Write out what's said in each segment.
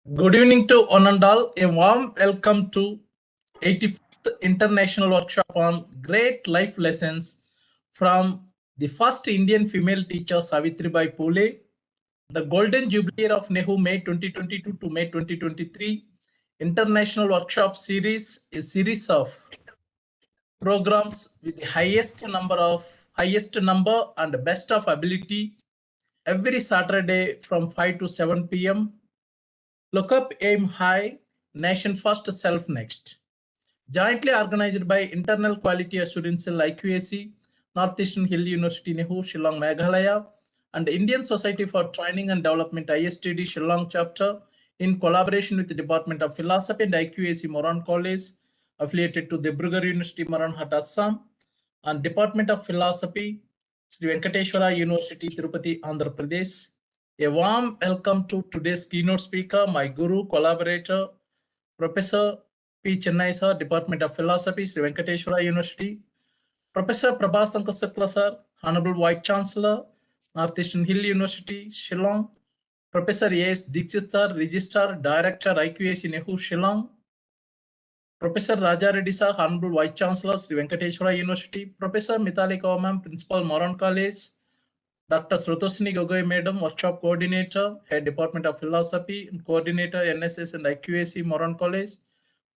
Good evening to one and all. A warm welcome to 85th International Workshop on Great Life Lessons from the first Indian female teacher Savitribai Phule, the Golden Jubilee of NEHU May 2022 to May 2023 International Workshop Series, a series of programs with the highest number and best of ability every Saturday from 5 to 7 p.m. Look up, aim high, nation first, self next. Jointly organized by Internal Quality Assurance IQAC, Northeastern Hill University NEHU, Shillong, Meghalaya, and Indian Society for Training and Development ISTD Shillong chapter in collaboration with the Department of Philosophy and IQAC Moran College, affiliated to Dibrugarh University, MORANHAT, ASSAM, and Department of Philosophy, Sri Venkateswara University, Tirupati, Andhra Pradesh. A warm welcome to today's keynote speaker, my guru, collaborator, Professor P. Chennai sir, Department of Philosophy, Sri Venkateswara University, Professor Prabhas Sakla sir, Honorable Vice Chancellor, Northeastern Hill University, Shillong, Professor A.S. Dixit sir, Registrar, Director, IQAC NEHU, Shillong, Professor Raja Reddy sir, Honorable Vice Chancellor, Sri Venkateswara University, Professor Mithali Kaur ma'am, Principal, Moran College, Dr. Srutosini Gogoi Madam, Workshop Coordinator, Head Department of Philosophy, and Coordinator, NSS and IQAC, Moran College,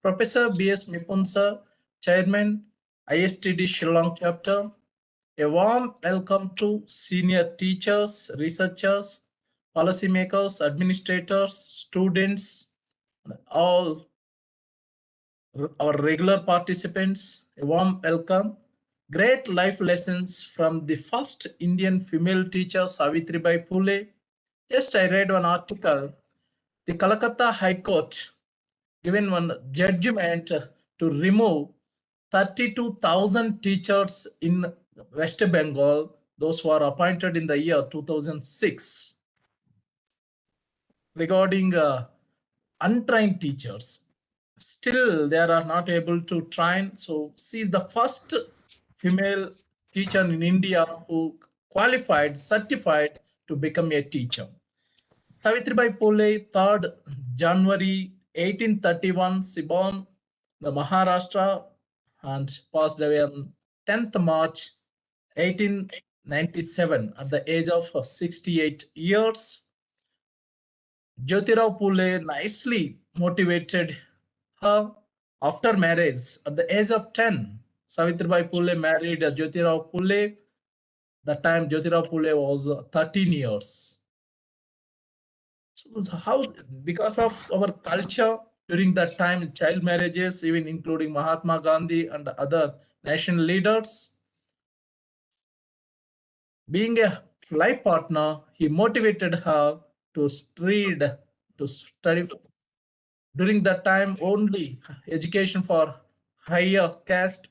Professor B.S. Mipun sir, Chairman, ISTD Shillong Chapter. A warm welcome to senior teachers, researchers, policymakers, administrators, students, all our regular participants. A warm welcome. Great life lessons from the first Indian female teacher, Savitribai Phule. Just I read one article. The Calcutta High Court given one judgment to remove 32,000 teachers in West Bengal, those who are appointed in the year 2006, regarding untrained teachers. Still, they are not able to train. So she is the first female teacher in India who qualified, certified to become a teacher. Savitribai Phule, 3rd January 1831, she born the Maharashtra and passed away on 10th March 1897 at the age of 68 years. Jyotirao Phule nicely motivated her after marriage at the age of 10. Savitribai Phule married Jyotirao Phule. That time Jyotirao Phule was 13 years. So how, because of our culture during that time, child marriages, even including Mahatma Gandhi and other national leaders, being a life partner, he motivated her to read, to study. During that time, only education for higher caste.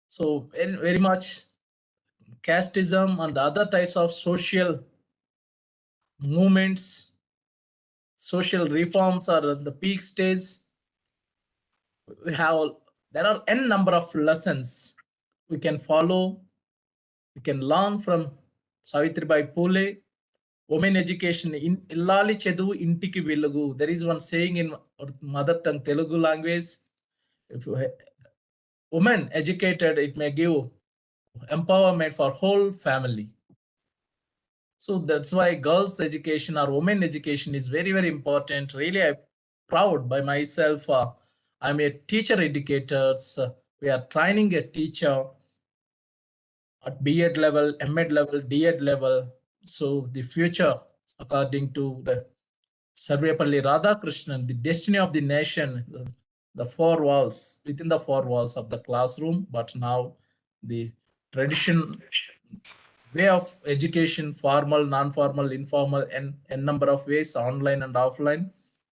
So very much casteism and other types of social movements, social reforms are at the peak stage. There are n number of lessons we can follow, we can learn from Savitribai Phule. Women education in illali cheduvu intiki velugu. There is one saying in mother tongue Telugu language, if women educated, it may give empowerment for whole family. So that's why girls education or women education is very, very important. Really, I'm proud by myself. I'm a teacher educator. We are training a teacher at B.Ed level, M.Ed level, D.Ed level. So the future, according to the Sarvepalli Radhakrishnan, the destiny of the nation, the four walls, within the four walls of the classroom, but now the tradition way of education, formal, non-formal, informal, and a number of ways, online and offline.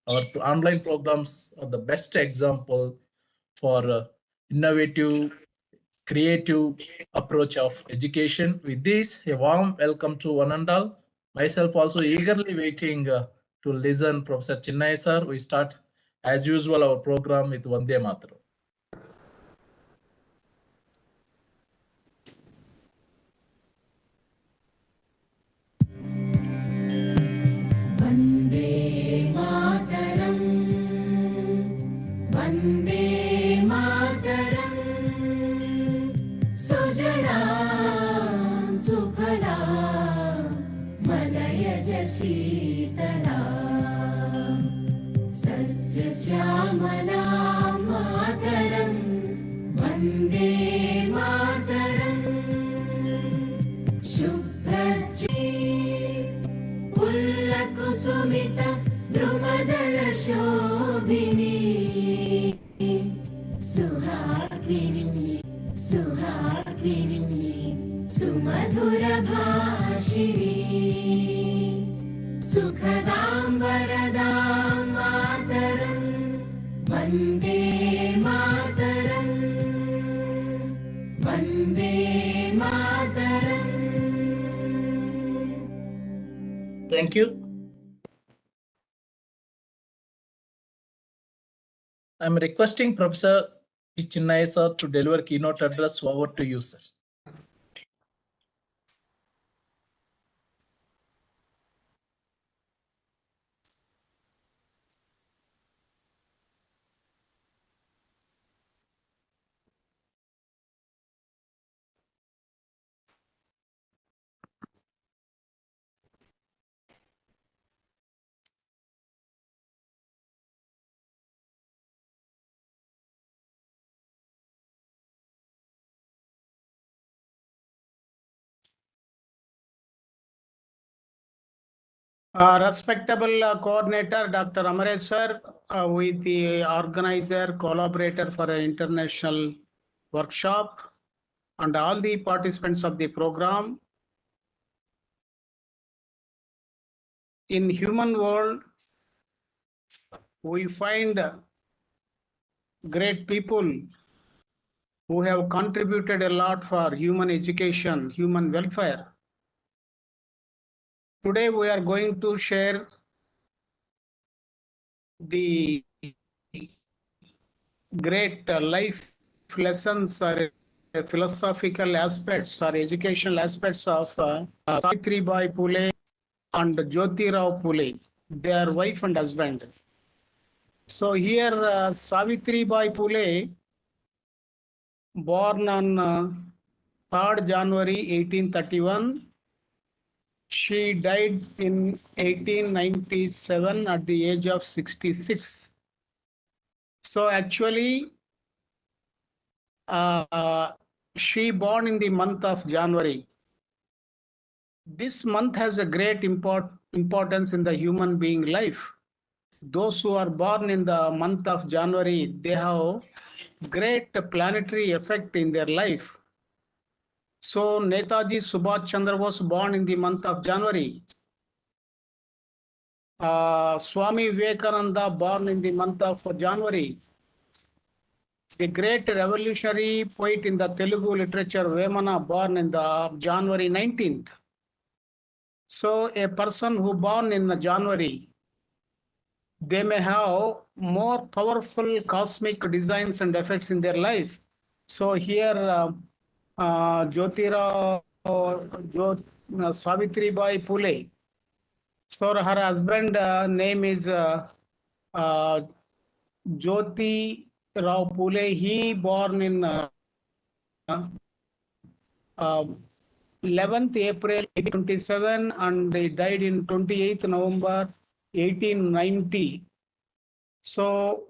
Our online programs are the best example for innovative, creative approach of education. With this, a warm welcome to one and all. Myself also eagerly waiting to listen Professor Chennai sir. We start as usual our program with Vande Mataram. Vande Sheetla सस्यश्यामला मातरं वन्दे मातरम् शुभ्रज्योति पुल्लकुसुमित द्रुमदलशोभिनी सुहासिनी सुहासिनी सुमधुरभाषिणी सुखदां वरदां मातरं वन्दे मातरं Vande Mataram. Thank you. I'm requesting Professor Chinnaya sir to deliver keynote address. Over to you, sir. Respectable coordinator Dr. Amareswar, with the organizer, collaborator for an international workshop, and all the participants of the program. In human world, we find great people who have contributed a lot for human education, human welfare. Today we are going to share the great life lessons or philosophical aspects or educational aspects of Savitribai Phule and Jyotirao Phule, their wife and husband. So here Savitribai Phule, born on 3rd January 1831. She died in 1897 at the age of 66. So actually, she born in the month of January. This month has a great importance in the human being life. Those who are born in the month of January, they have great planetary effect in their life. So Netaji Subhash Chandra was born in the month of January. Swami Vivekananda born in the month of January. The great revolutionary poet in the Telugu literature, Vemana, born in the January 19th. So a person who born in January, they may have more powerful cosmic designs and effects in their life. So here, Savitribai Phule. So her husband name is Jyoti Rao Phule. He born in 11th April 1827 and he died in 28th November 1890. So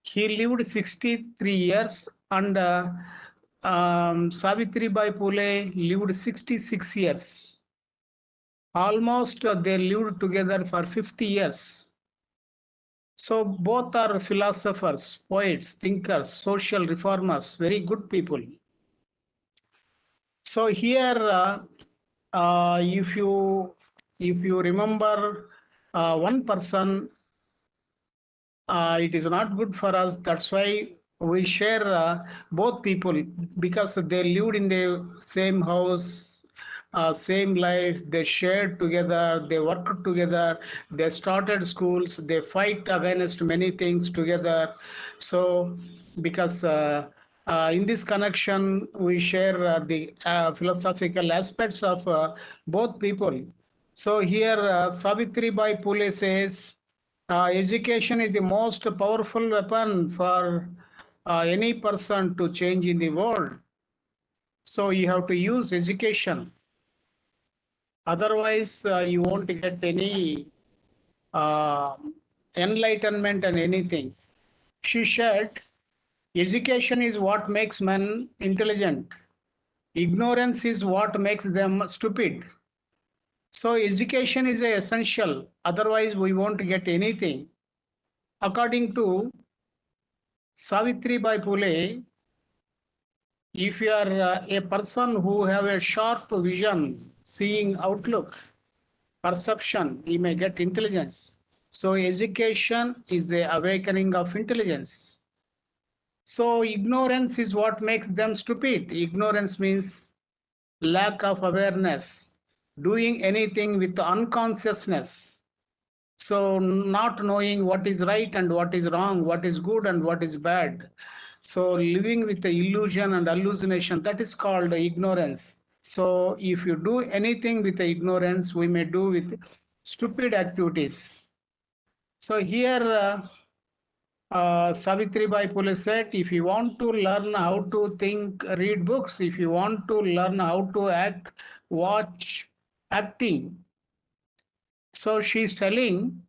he lived 63 years and Savitribai Phule lived 66 years. Almost they lived together for 50 years. So both are philosophers, poets, thinkers, social reformers, very good people. So here, if you remember one person, it is not good for us. That's why we share both people, because they lived in the same house, same life. They shared together. They worked together. They started schools. They fight against many things together. So because in this connection, we share the philosophical aspects of both people. So here, Savitribai Phule says, education is the most powerful weapon for any person to change in the world. So you have to use education. Otherwise, you won't get any uh, enlightenment and anything. She said, education is what makes men intelligent. Ignorance is what makes them stupid. So education is essential. Otherwise, we won't get anything. According to Savitribai Phule, if you are a person who have a sharp vision, seeing outlook, perception, you may get intelligence. So education is the awakening of intelligence. So ignorance is what makes them stupid. Ignorance means lack of awareness, doing anything with unconsciousness. So not knowing what is right and what is wrong, what is good and what is bad. So living with the illusion and hallucination, that is called ignorance. So if you do anything with the ignorance, we may do with stupid activities. So here Savitribai Phule said, if you want to learn how to think, read books. If you want to learn how to act, watch acting. So she's telling,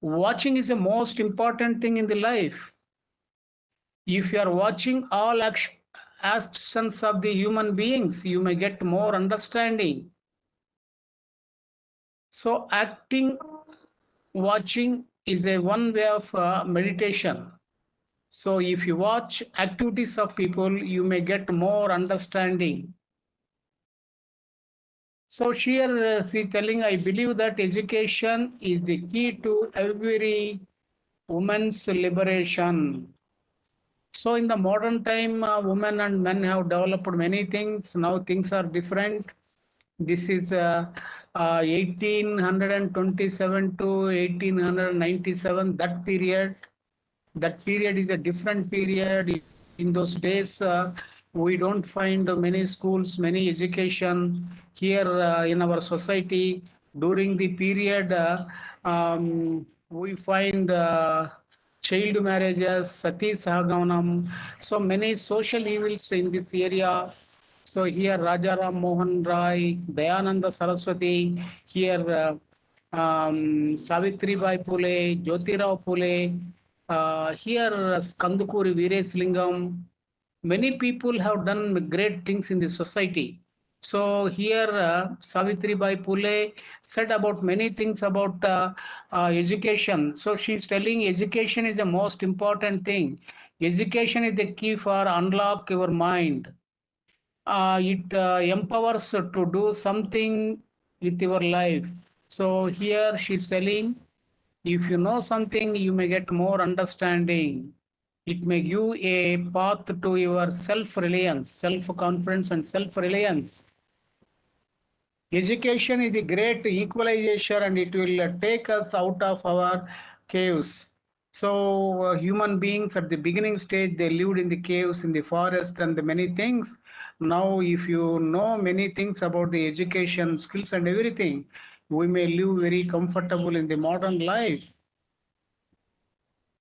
watching is the most important thing in the life. If you are watching all actions of the human beings, you may get more understanding. So acting, watching is a one way of meditation. So if you watch activities of people, you may get more understanding. So here she telling, I believe that education is the key to every woman's liberation. So in the modern time, women and men have developed many things. Now things are different. This is 1827 to 1897, that period. That period is a different period. In those days, we don't find many schools, many education here in our society. During the period, we find child marriages, sati sahagamanam, so many social evils in this area. So here Rajaram Mohan Rai, Dayananda Saraswati, here Savitribai Phule, Jyotirao Phule, here Kandukuri Veereslingam. Many people have done great things in the society. So here Savitribai Phule said about many things about education. So she's telling education is the most important thing. Education is the key for unlock your mind. It empowers to do something with your life. So here she's telling, if you know something, you may get more understanding. It may give a path to your self-reliance, self-confidence and self-reliance. Education is the great equalizer and it will take us out of our caves. So human beings at the beginning stage, they lived in the caves, in the forest and the many things. Now, if you know many things about the education, skills and everything, we may live very comfortable in the modern life.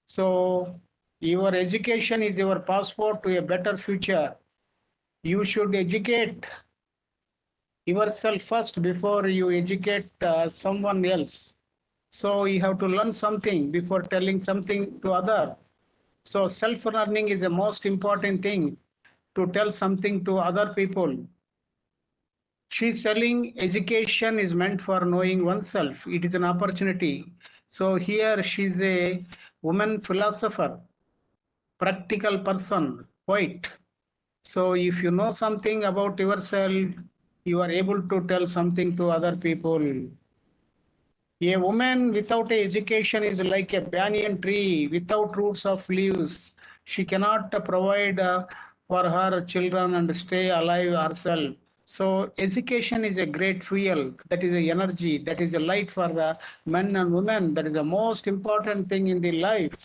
So your education is your passport to a better future. You should educate yourself first before you educate someone else. So you have to learn something before telling something to other. So self-learning is the most important thing, to tell something to other people. She's telling education is meant for knowing oneself. It is an opportunity. So here she's a woman philosopher, practical person, poet. So if you know something about yourself, you are able to tell something to other people. A woman without education is like a banyan tree without roots of leaves. She cannot provide for her children and stay alive herself. So education is a great fuel. That is a energy. That is a light for men and women. That is the most important thing in the life.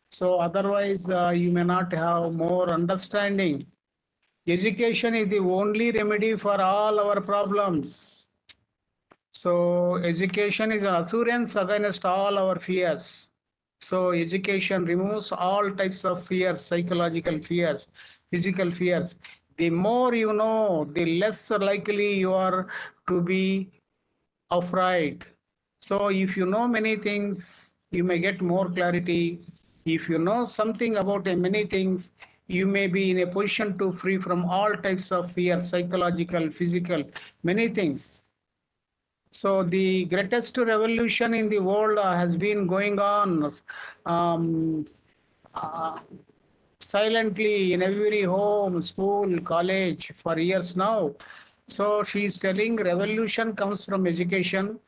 So otherwise, you may not have more understanding. Education is the only remedy for all our problems. So education is an assurance against all our fears. So education removes all types of fears, psychological fears, physical fears. The more you know, the less likely you are to be afraid. So if you know many things, you may get more clarity. If you know something about many things, you may be in a position to free from all types of fear, psychological, physical, many things. So the greatest revolution in the world has been going on um, uh, silently in every home, school, college for years now. So she is telling revolution comes from education.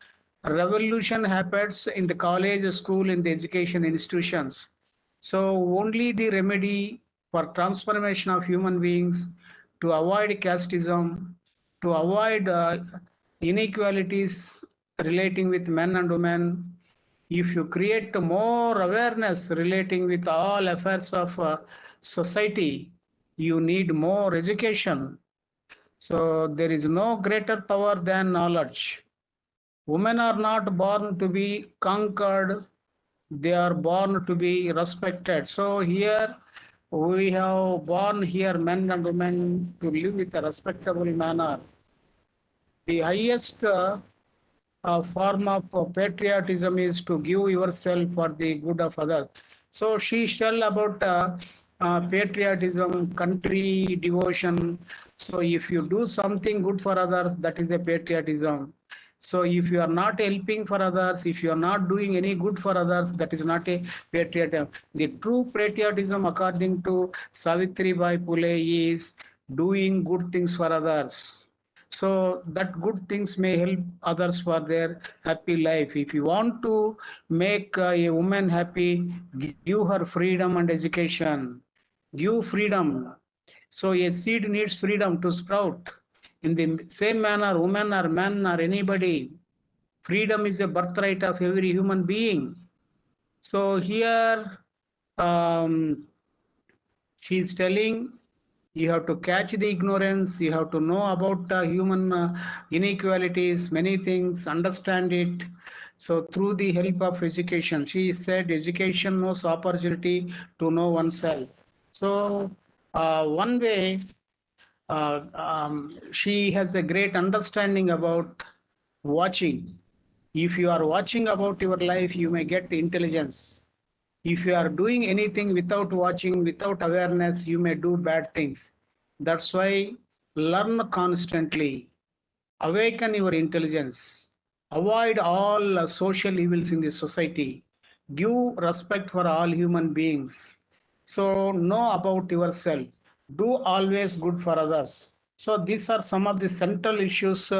Revolution happens in the college, school, in the education institutions. So only the remedy for transformation of human beings to avoid casteism, to avoid inequalities relating with men and women, if you create more awareness relating with all affairs of society, you need more education. So there is no greater power than knowledge. Women are not born to be conquered, they are born to be respected. So here we have born here men and women to live with a respectable manner. The highest form of patriotism is to give yourself for the good of others. So she tell about patriotism, country devotion. So if you do something good for others, that is a patriotism. So if you are not helping for others, if you are not doing any good for others, that is not a patriotism. The true patriotism, according to Savitribai Phule, is doing good things for others. So that good things may help others for their happy life. If you want to make a woman happy, give her freedom and education. Give freedom. So a seed needs freedom to sprout. In the same manner, woman or man or anybody, freedom is a birthright of every human being. So here um, she is telling you have to catch the ignorance, you have to know about human inequalities, many things, understand it. So through the help of education, she said education knows opportunity to know oneself. So one way she has a great understanding about watching. If you are watching about your life, you may get intelligence. If you are doing anything without watching, without awareness, you may do bad things. That's why learn constantly, awaken your intelligence, avoid all social evils in the society, give respect for all human beings. So know about yourself, do always good for others. So these are some of the central issues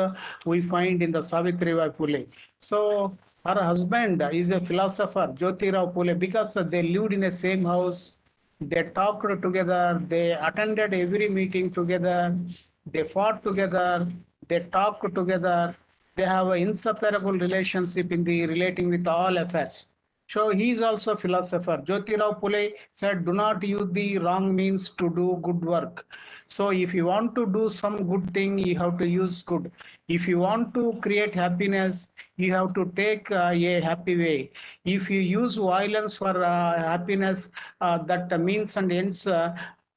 we find in the Savitribai Phule. So her husband is a philosopher, Jyotirao Phule, because they lived in the same house. They talked together, they attended every meeting together, they fought together, they talked together, they have an inseparable relationship in the relating with all affairs. So he is also a philosopher. Jyotirao Phule said, do not use the wrong means to do good work. So if you want to do some good thing, you have to use good. If you want to create happiness, you have to take a happy way. If you use violence for happiness, that means and ends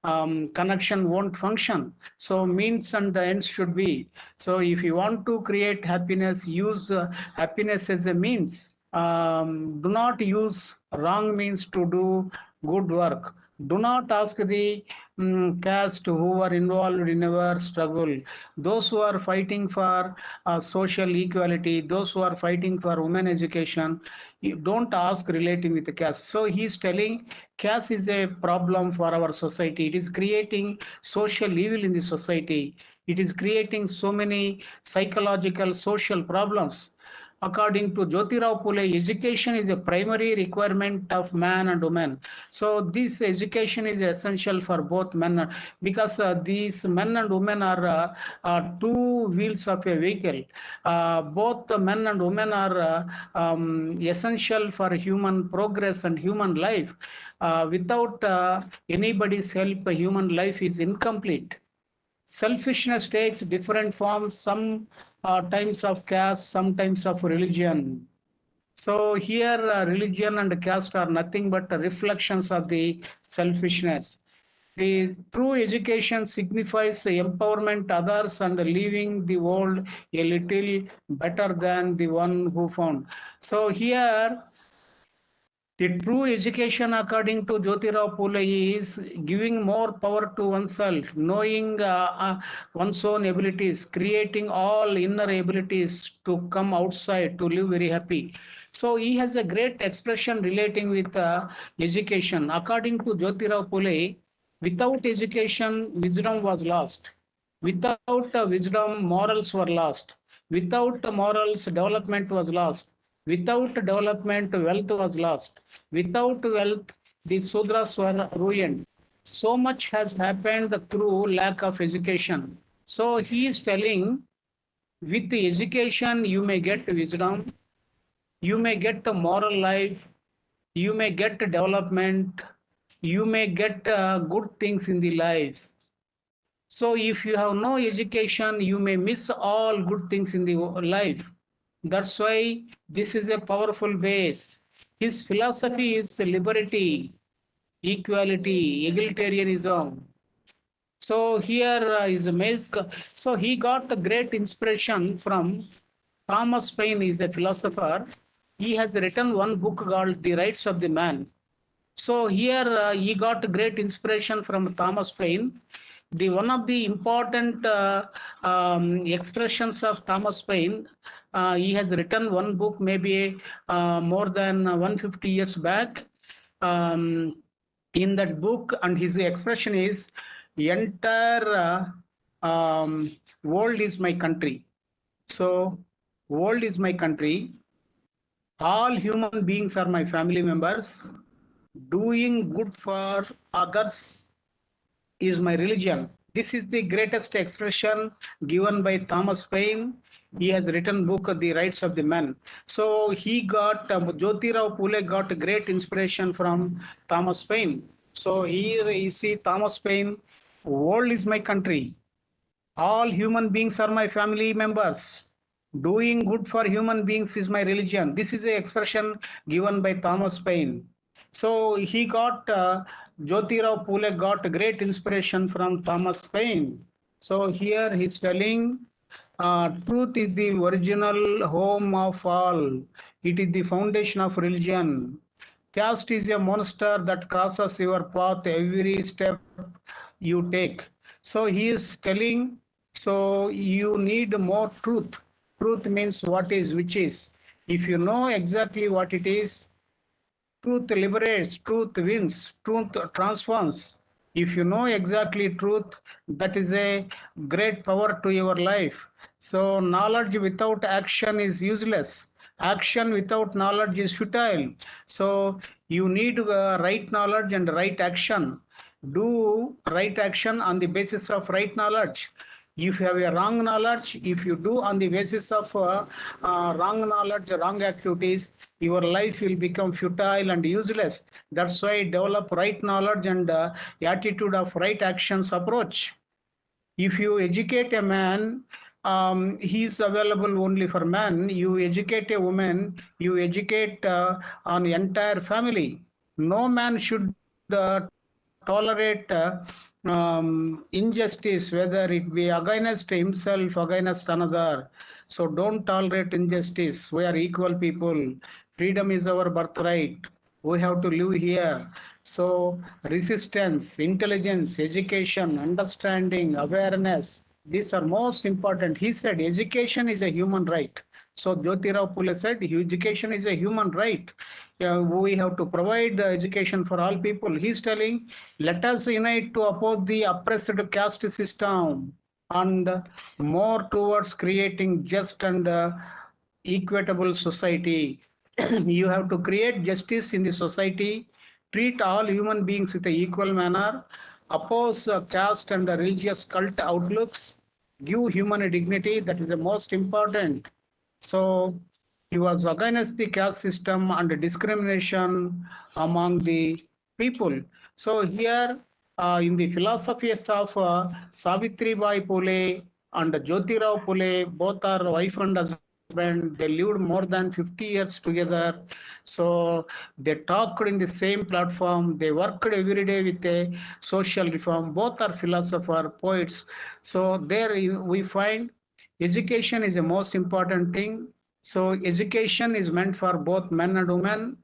connection won't function. So means and ends should be. So if you want to create happiness, use happiness as a means. Do not use wrong means to do good work. Do not ask the caste who are involved in our struggle. Those who are fighting for social equality, those who are fighting for women education, you don't ask relating with the caste. So he is telling caste is a problem for our society. It is creating social evil in the society. It is creating so many psychological, social problems. According to Jyotirao Phule, education is a primary requirement of man and woman. So this education is essential for both men because these men and women are two wheels of a vehicle. Both the men and women are essential for human progress and human life. Without anybody's help, human life is incomplete. Selfishness takes different forms, some times of caste, sometimes of religion. So here religion and caste are nothing but reflections of the selfishness. The true education signifies empowerment others and leaving the world a little better than the one who found. So here, the true education, according to Jyotirao Phule, is giving more power to oneself, knowing one's own abilities, creating all inner abilities to come outside to live very happy. So he has a great expression relating with education. According to Jyotirao Phule, without education, wisdom was lost. Without wisdom, morals were lost. Without morals, development was lost. Without development, wealth was lost. Without wealth, the Sudras were ruined. So much has happened through lack of education. So he is telling, with the education, you may get wisdom, you may get a moral life, you may get development, you may get good things in the life. So if you have no education, you may miss all good things in the life. That's why this is a powerful base. His philosophy is liberty, equality, egalitarianism. So here is a milk. So he got a great inspiration from Thomas Paine, is a philosopher. He has written one book called The Rights of the Man. So here he got great inspiration from Thomas Paine. The one of the important expressions of Thomas Paine, he has written one book maybe more than 150 years back. In that book, and his expression is, entire world is my country. So world is my country. All human beings are my family members. Doing good for others is my religion. This is the greatest expression given by Thomas Paine. He has written book The Rights of the Man. So he got Jyotirao Phule got great inspiration from Thomas Paine. So here you see Thomas Paine, world is my country. All human beings are my family members. Doing good for human beings is my religion. This is the expression given by Thomas Paine. So he got, Jyotirao Phule got great inspiration from Thomas Paine. So here he's telling, truth is the original home of all. It is the foundation of religion. Caste is a monster that crosses your path every step you take. So he is telling, so you need more truth. Truth means what is, which is. If you know exactly what it is, truth liberates, truth wins, truth transforms. If you know exactly truth, that is a great power to your life. So knowledge without action is useless. Action without knowledge is futile. So you need right knowledge and right action. Do right action on the basis of right knowledge. If you have a wrong knowledge, if you do on the basis of wrong knowledge, wrong activities, your life will become futile and useless. That's why develop right knowledge and attitude of right actions approach. If you educate a man, he is available only for man. You educate a woman, you educate an entire family. No man should tolerate injustice, whether it be against himself, against another. So don't tolerate injustice. We are equal people. Freedom is our birthright. We have to live here. So resistance, intelligence, education, understanding, awareness, these are most important. He said education is a human right. So Jyotirao Phule said education is a human right. We have to provide education for all people. He's telling, let us unite to oppose the oppressed caste system and more towards creating just and equitable society. You have to create justice in the society, treat all human beings with an equal manner, oppose caste and religious cult outlooks, give human dignity. That is the most important. So he was against the caste system and discrimination among the people. So here in the philosophies of Savitribai Phule and Jyotirao Phule, both are wife and husband. husband. They lived more than 50 years together. So they talked in the same platform. They worked every day with a social reform. Both are philosophers, poets. So there we find education is the most important thing. So education is meant for both men and women.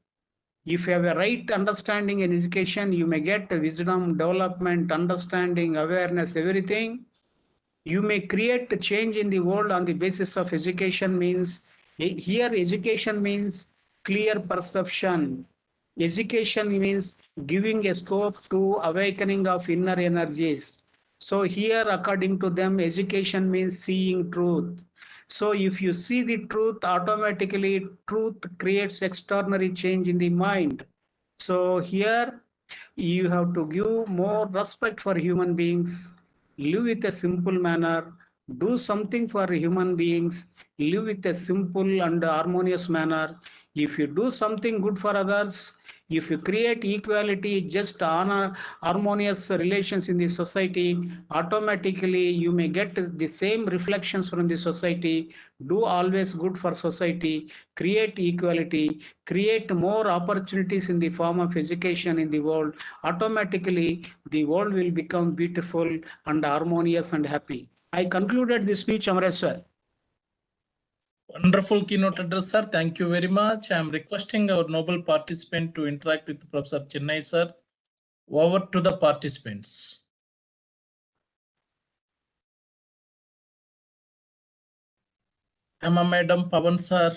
If you have a right understanding in education, you may get wisdom, development, understanding, awareness, everything. You may create a change in the world on the basis of education. Means here education means clear perception. Education means giving a scope to awakening of inner energies. So here according to them, education means seeing truth. So if you see the truth, automatically truth creates extraordinary change in the mind. So here you have to give more respect for human beings, live with a simple manner, do something for human beings, live with a simple and harmonious manner. If you do something good for others, if you create equality, just honor, harmonious relations in the society, automatically you may get the same reflections from the society. Do always good for society, create equality, create more opportunities in the form of education in the world. Automatically, the world will become beautiful and harmonious and happy. I concluded this speech, Amreswar. Wonderful keynote address, sir. Thank you very much. I am requesting our noble participant to interact with Professor Chennai, sir. Over to the participants. Emma Madam, Pavan, sir.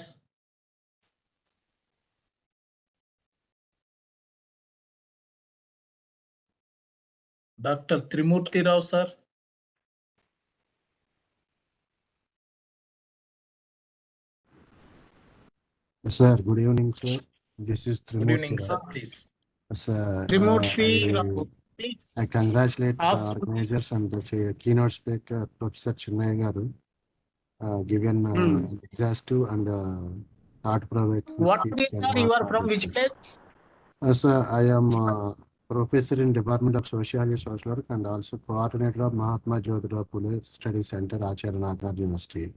Dr. Trimurti Rao, sir. Sir, good evening, sir. This is Good evening, Trimurti sir. Rao. Please. Sir, Trimurti Rao, please. I congratulate the Ask. organizers and the keynote speaker, Professor Chennai Garu, given exhaustive and thought-provoking What speech. is, sir? You are from which place? Sir, I am professor in Department of Sociology, Social Work, and also coordinator of Mahatma Jyotirao Phule Study Center, Acharya Nagaraj University.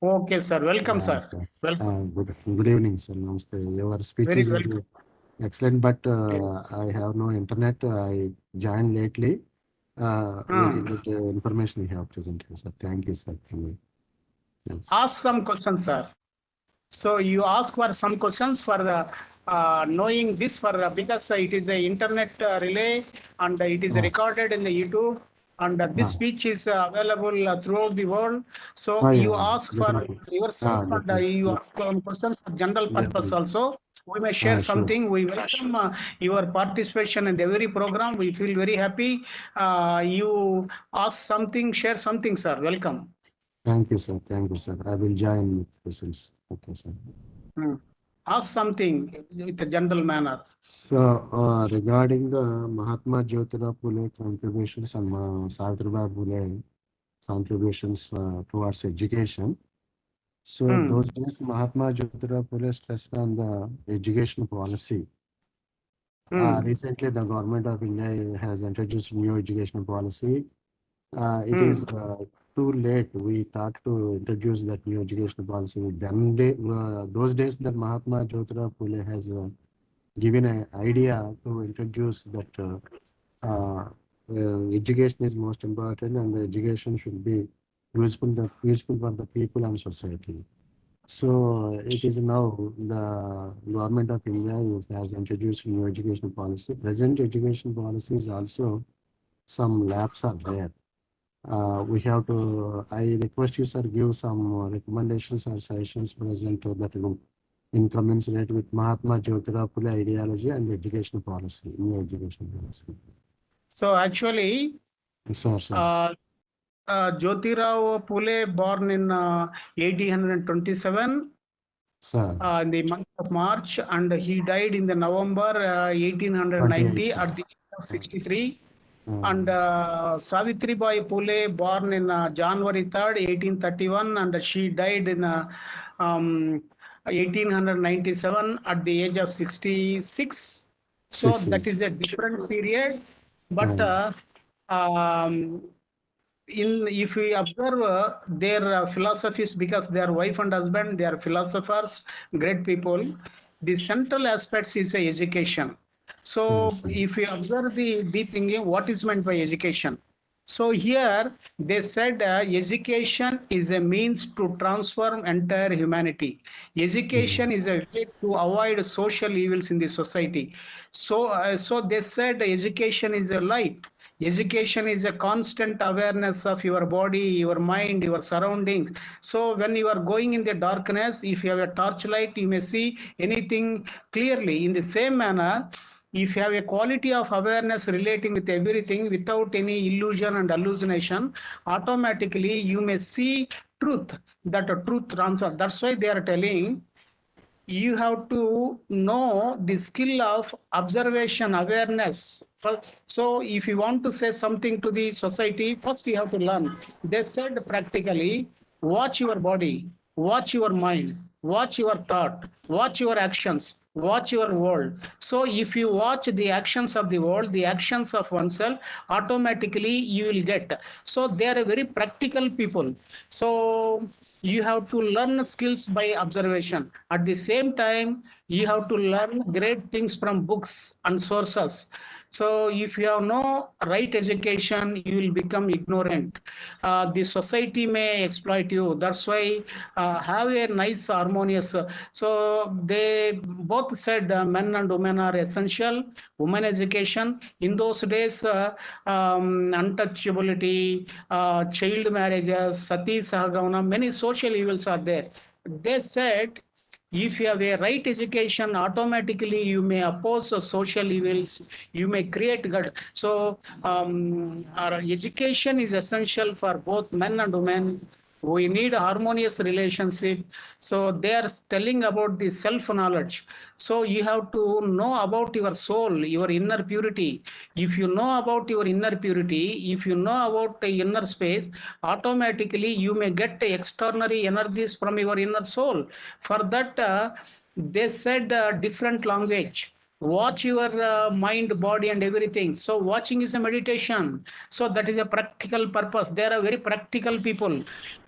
Okay, sir. Welcome, sir. Welcome. Good evening, sir. Namaste. Your speech Very is welcome. excellent, but I have no internet. I joined lately. Very good information you have presented, sir. Thank you, sir. Yes. Ask some questions, sir. So you ask for some questions for the knowing this for because it is a internet relay and it is recorded in the YouTube and this speech is available throughout the world. So you ask for yourself and you ask some questions for general purpose also. We may share something. Sure. We welcome your participation in every program. We feel very happy. You ask something, share something, sir. Welcome. Thank you, sir. Thank you, sir. I will join with questions. Okay, sir. Ask something with a general manner. So, regarding the Mahatma Jyotirao Phule contributions and Savitribai Phule contributions towards education. So, those days Mahatma Jyotirao Phule stressed on the education policy. Recently, the government of India has introduced new education policy. It is too late. We thought to introduce that new education policy. Then those days that Mahatma Jyotirao Phule has given an idea to introduce that education is most important and education should be useful for the people and society. So it is now the government of India has introduced new education policy. Present education policy is also some lapses are there. We have to, I request you, sir, give some recommendations or suggestions present that in commensurate with Mahatma Jyotirao Phule ideology and education policy, new education policy. So actually, Sir. Jyotirao Phule born in 1827 in the month of March and he died in the November 1890 at the age of 63. And Savitribai Phule born in January 3rd, 1831 and she died in 1897 at the age of 66. So that is a different period. But if we observe their philosophies, because they are wife and husband, they are philosophers, great people. The central aspects is education. So Yes, if we observe the deep thinking, what is meant by education? So here they said education is a means to transform entire humanity. Education is a way to avoid social evils in the society. So they said education is a light. Education is a constant awareness of your body, your mind, your surroundings. So when you are going in the darkness, if you have a torchlight, you may see anything clearly. In the same manner, if you have a quality of awareness relating with everything without any illusion and hallucination, automatically you may see truth, that a truth transfer. That's why they are telling you have to know the skill of observation, awareness. So if you want to say something to the society, first you have to learn. They said practically, watch your body, watch your mind, watch your thought, watch your actions, watch your world. So if you watch the actions of the world, the actions of oneself, automatically you will get. So they are a very practical people. So you have to learn skills by observation. At the same time, you have to learn great things from books and sources. So if you have no right education, you will become ignorant. The society may exploit you. That's why have a nice harmonious. So they both said men and women are essential. Women education in those days, untouchability, child marriages, sati sahagavana, many social evils are there. They said if you have a right education, automatically you may oppose social evils, you may create good. So our education is essential for both men and women. We need a harmonious relationship. So they are telling about the self knowledge. So you have to know about your soul, your inner purity. If you know about your inner purity, if you know about the inner space, automatically you may get extraordinary energies from your inner soul. For that, they said different language. Watch your mind, body, and everything. So watching is a meditation. So that is a practical purpose. They are very practical people.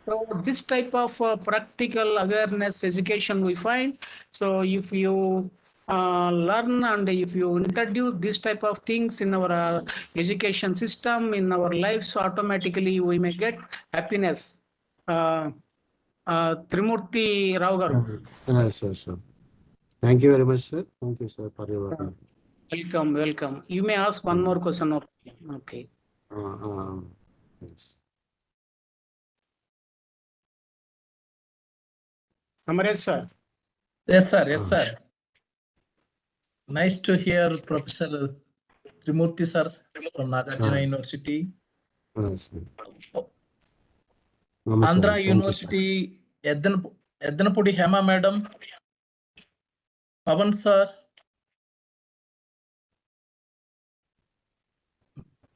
So this type of practical awareness education we find. So if you learn and if you introduce this type of things in our education system, in our lives, automatically we may get happiness. Trimurti Rao garu. yes, sir. Thank you very much, sir. Thank you, sir, for your. Welcome, welcome. You may ask one more question. Okay. Yes. Amaresh sir. Yes, sir. Yes, sir. Nice to hear Professor Trimurti sir from Nagarjuna University. Yes, sir. Andhra Thank you, University, Eddanapudi Hema madam, Pavan sir,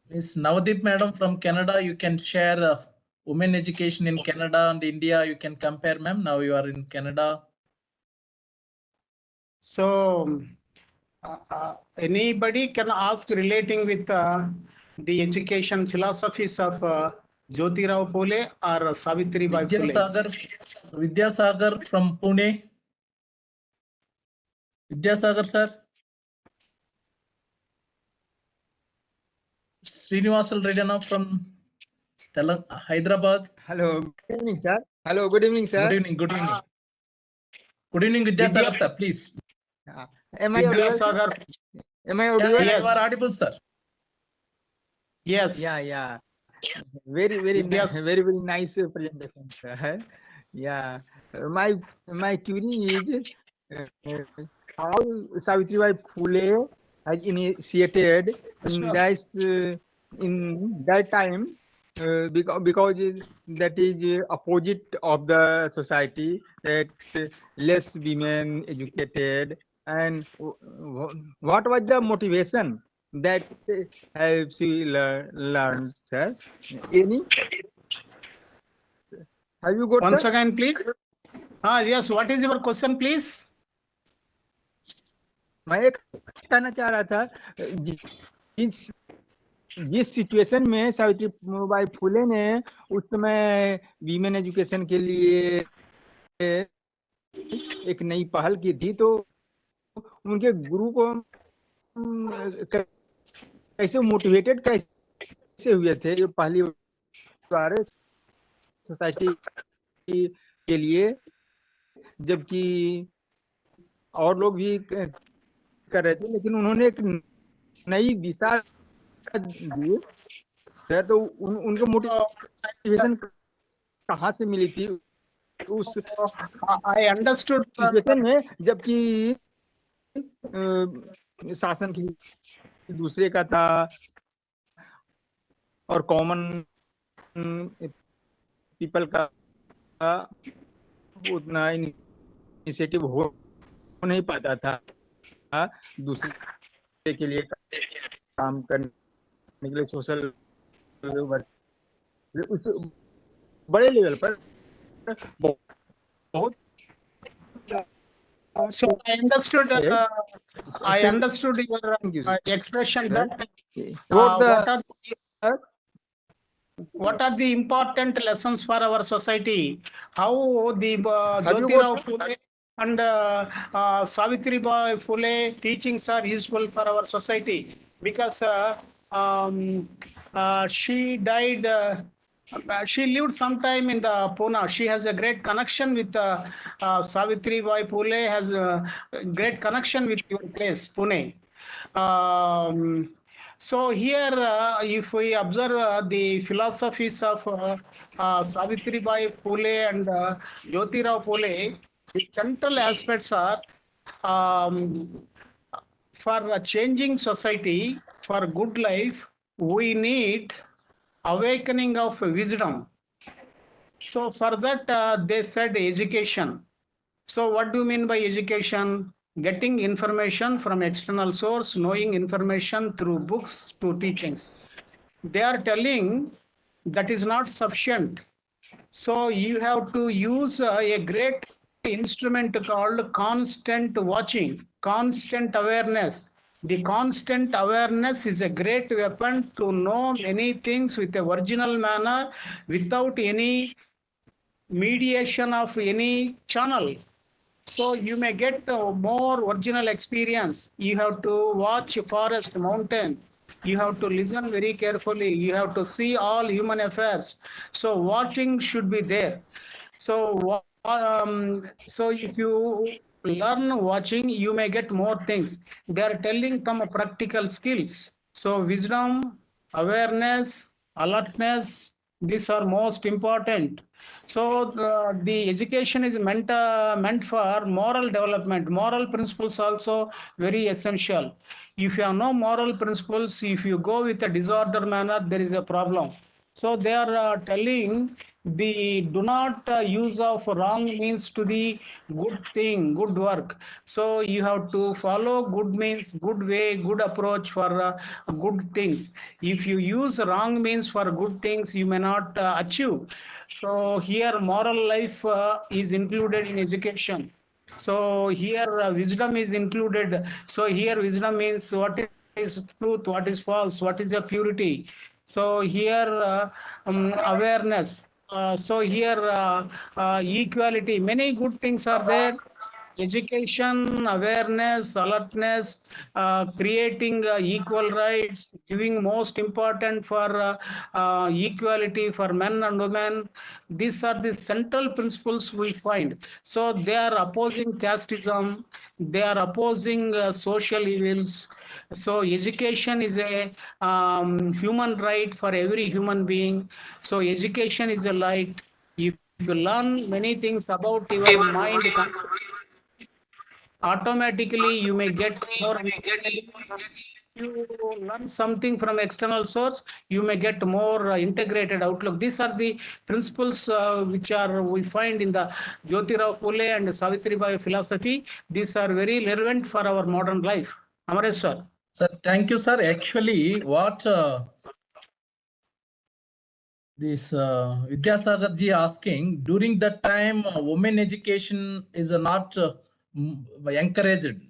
Miss Navdeep madam from Canada. You can share women education in Canada and India. You can compare, ma'am. Now you are in Canada. So anybody can ask relating with the education philosophies of Jyotirao Phule or Savitribai Phule. Vidyasagar from Pune. Vidyasagar sir. Srinivasal Redana from Hyderabad. Hello, good evening, sir. Hello, good evening, sir. Good evening. Good evening. Good evening, Vidyasagar sir. Please. Am I audible? Vidyasagar. Am I audible? Yeah, you are audible, sir. Yes. Yeah. Very very nice presentation, sir. Yeah. My query is how Savitribai Phule has initiated in that time because that is opposite of the society, that less women educated, and what was the motivation that helps you learn, sir? Any? Have you got, Once sir? again, please. Yes. What is your question, please? मैं ये कहना चाह रहा था, जिस जिस situation में सावित्रीबाई फुले ने उस समय वीमेन एजुकेशन के लिए एक नई पहल की थी, तो उनके गुरु को कैसे मोटिवेटेड कैसे हुए थे जो पहली बार सोसाइटी के लिए, जबकि और लोग भी कर रहे थे, लेकिन उन्होंने एक नई दिशा दी। तो उनको मोटिवेशन कहाँ से मिली थी उस I understood. सिचुएशन में, जबकि शासन की दूसरे का था और कॉमन पीपल का उतना इनिशिएटिव हो नहीं पाता था दूसरे के लिए काम करने के लिए, सोशल उस बड़े लेवल पर बहुत। So I understood. I understood your expression that what are the important lessons for our society? How the Jyotirao Phule and Savitribai Phule teachings are useful for our society, because she died. She lived sometime in the Pune. She has a great connection with Savitribai Phule. Has a great connection with your place, Pune. So here, if we observe the philosophies of Savitribai Phule and Jyotirao Phule, the central aspects are for changing society, for good life, we need awakening of wisdom. So for that, they said education. So what do you mean by education? Getting information from external source, knowing information through books to teachings. They are telling that is not sufficient. So you have to use a great instrument called constant watching, constant awareness. The constant awareness is a great weapon to know many things with a original manner, without any mediation of any channel. So you may get more original experience. You have to watch forest, mountain. You have to listen very carefully. You have to see all human affairs. So watching should be there. So so if you learn watching, you may get more things. They are telling some practical skills. So wisdom, awareness, alertness, these are most important. So the education is meant for moral development. Moral principles also very essential. If you have no moral principles, if you go with a disorder manner, there is a problem. So they are telling the do not use of wrong means to the good thing, good work. So you have to follow good means, good way, good approach for good things. If you use wrong means for good things, you may not achieve. So here moral life is included in education. So here wisdom is included. So here wisdom means what is truth, what is false, what is a purity. So here awareness. So here equality. Many good things are there. Education, awareness, alertness, creating equal rights, giving most important for equality for men and women. These are the central principles we find. So they are opposing casteism, they are opposing social evils. So education is a human right for every human being. So education is a light. If you learn many things about your mind, automatically you may get more understanding. You learn something from external source, you may get more integrated outlook. These are the principles which are we find in the Jyotirao Phule and Savitribai philosophy. These are very relevant for our modern life. Amareshwar. Sir, thank you, sir. Actually, what this Vidyasagar ji asking, during that time, women education is not encouraged.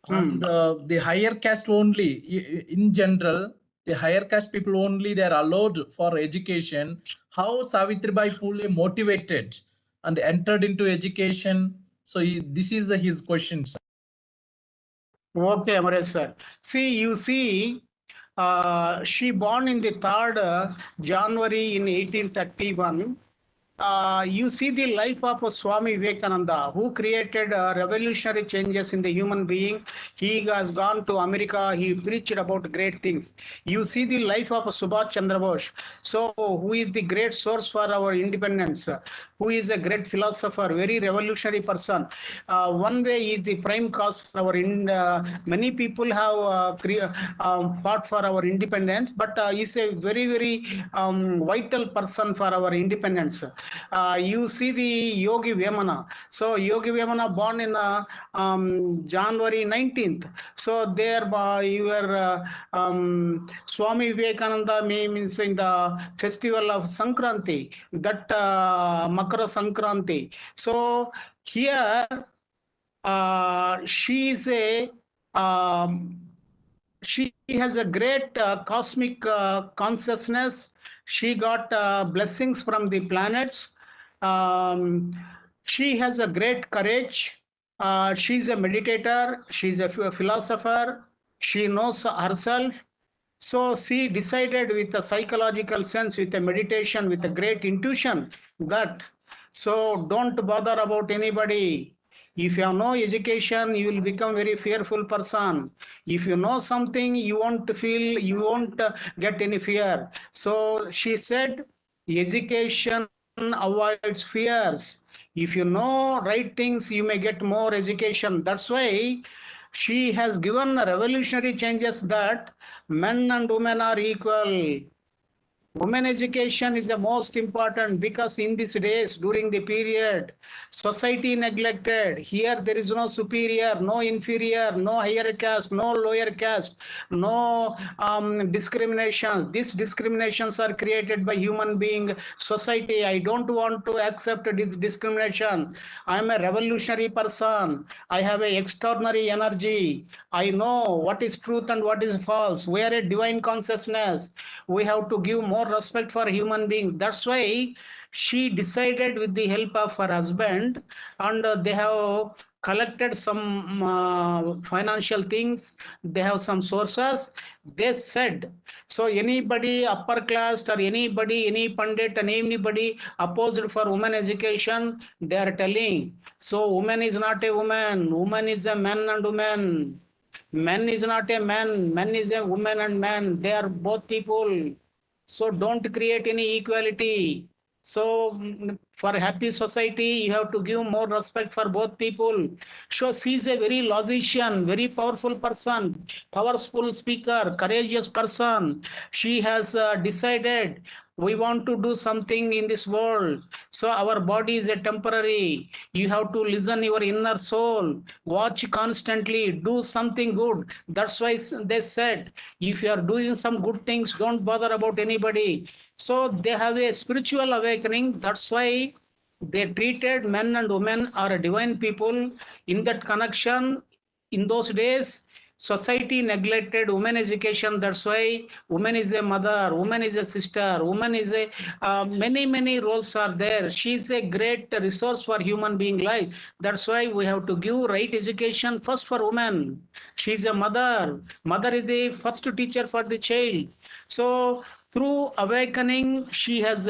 And the higher caste only, in general, the higher caste people only they are allowed for education. How Savitribai Phule motivated and entered into education? So this is his question, sir. Okay, Amresh sir. See, you see, she born in the 3rd January in 1831. You see the life of Swami Vivekananda, who created revolutionary changes in the human being. He has gone to America. He preached about great things. You see the life of Subhash Chandra Bose, so who is the great source for our independence, who is a great philosopher, very revolutionary person. One way is the prime cause for our many people have fought for our independence, but is a very vital person for our independence. You see the Yogi Vemana. So Yogi Vemana born in January 19th. So there your Swami Vivekananda means in the festival of Sankranti, that Makara Sankranti. So here she is a she has a great cosmic consciousness. She got blessings from the planets. She has a great courage. She's a meditator. She's a philosopher. She knows herself. So she decided with a psychological sense, with a meditation, with a great intuition that, so don't bother about anybody. If you have no education, you will become very fearful person. If you know something, you won't feel, you won't get any fear. So she said, education avoids fears. If you know right things, you may get more education. That's why she has given revolutionary changes that men and women are equal. Women education is the most important because in these days, during the period, society neglected. Here there is no superior, no inferior, no higher caste, no lower caste, no discriminations. These discriminations are created by human being, society. I don't want to accept this discrimination. I am a revolutionary person. I have an extraordinary energy. I know what is truth and what is false. We are a divine consciousness. We have to give more respect for human beings. That's why she decided with the help of her husband, and they have collected some financial things. They have some sources. They said, so anybody upper class or anybody, any pundit and anybody opposed for women education, they are telling, so woman is not a woman. Woman is a man and woman. Man is not a man. Man is a woman and man. They are both people. So don't create any equality. So for a happy society, you have to give more respect for both people. So she is a very logician, very powerful person, powerful speaker, courageous person. She has decided we want to do something in this world. So our body is a temporary. You have to listen your inner soul. Watch constantly. Do something good. That's why they said, if you are doing some good things, don't bother about anybody. So they have a spiritual awakening. That's why they treated men and women are divine people. In that connection, in those days, society neglected women education. That's why woman is a mother, woman is a sister, woman is a many roles are there. She is a great resource for human being life. That's why we have to give right education first for women. She is a mother. Mother is the first teacher for the child. So through awakening, she has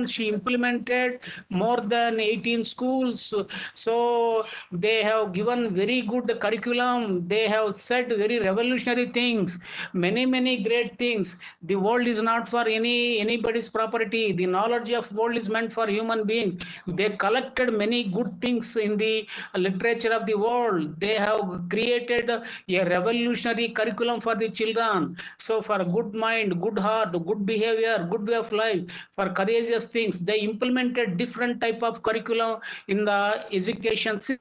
she implemented more than 18 schools. So they have given very good curriculum. They have said very revolutionary things, many great things. The world is not for anybody's property. The knowledge of world is meant for human beings. They collected many good things in the literature of the world. They have created a revolutionary curriculum for the children. So for good mind, good heart, good behavior, good way of life, for courageous things, they implemented different type of curriculum in the education system.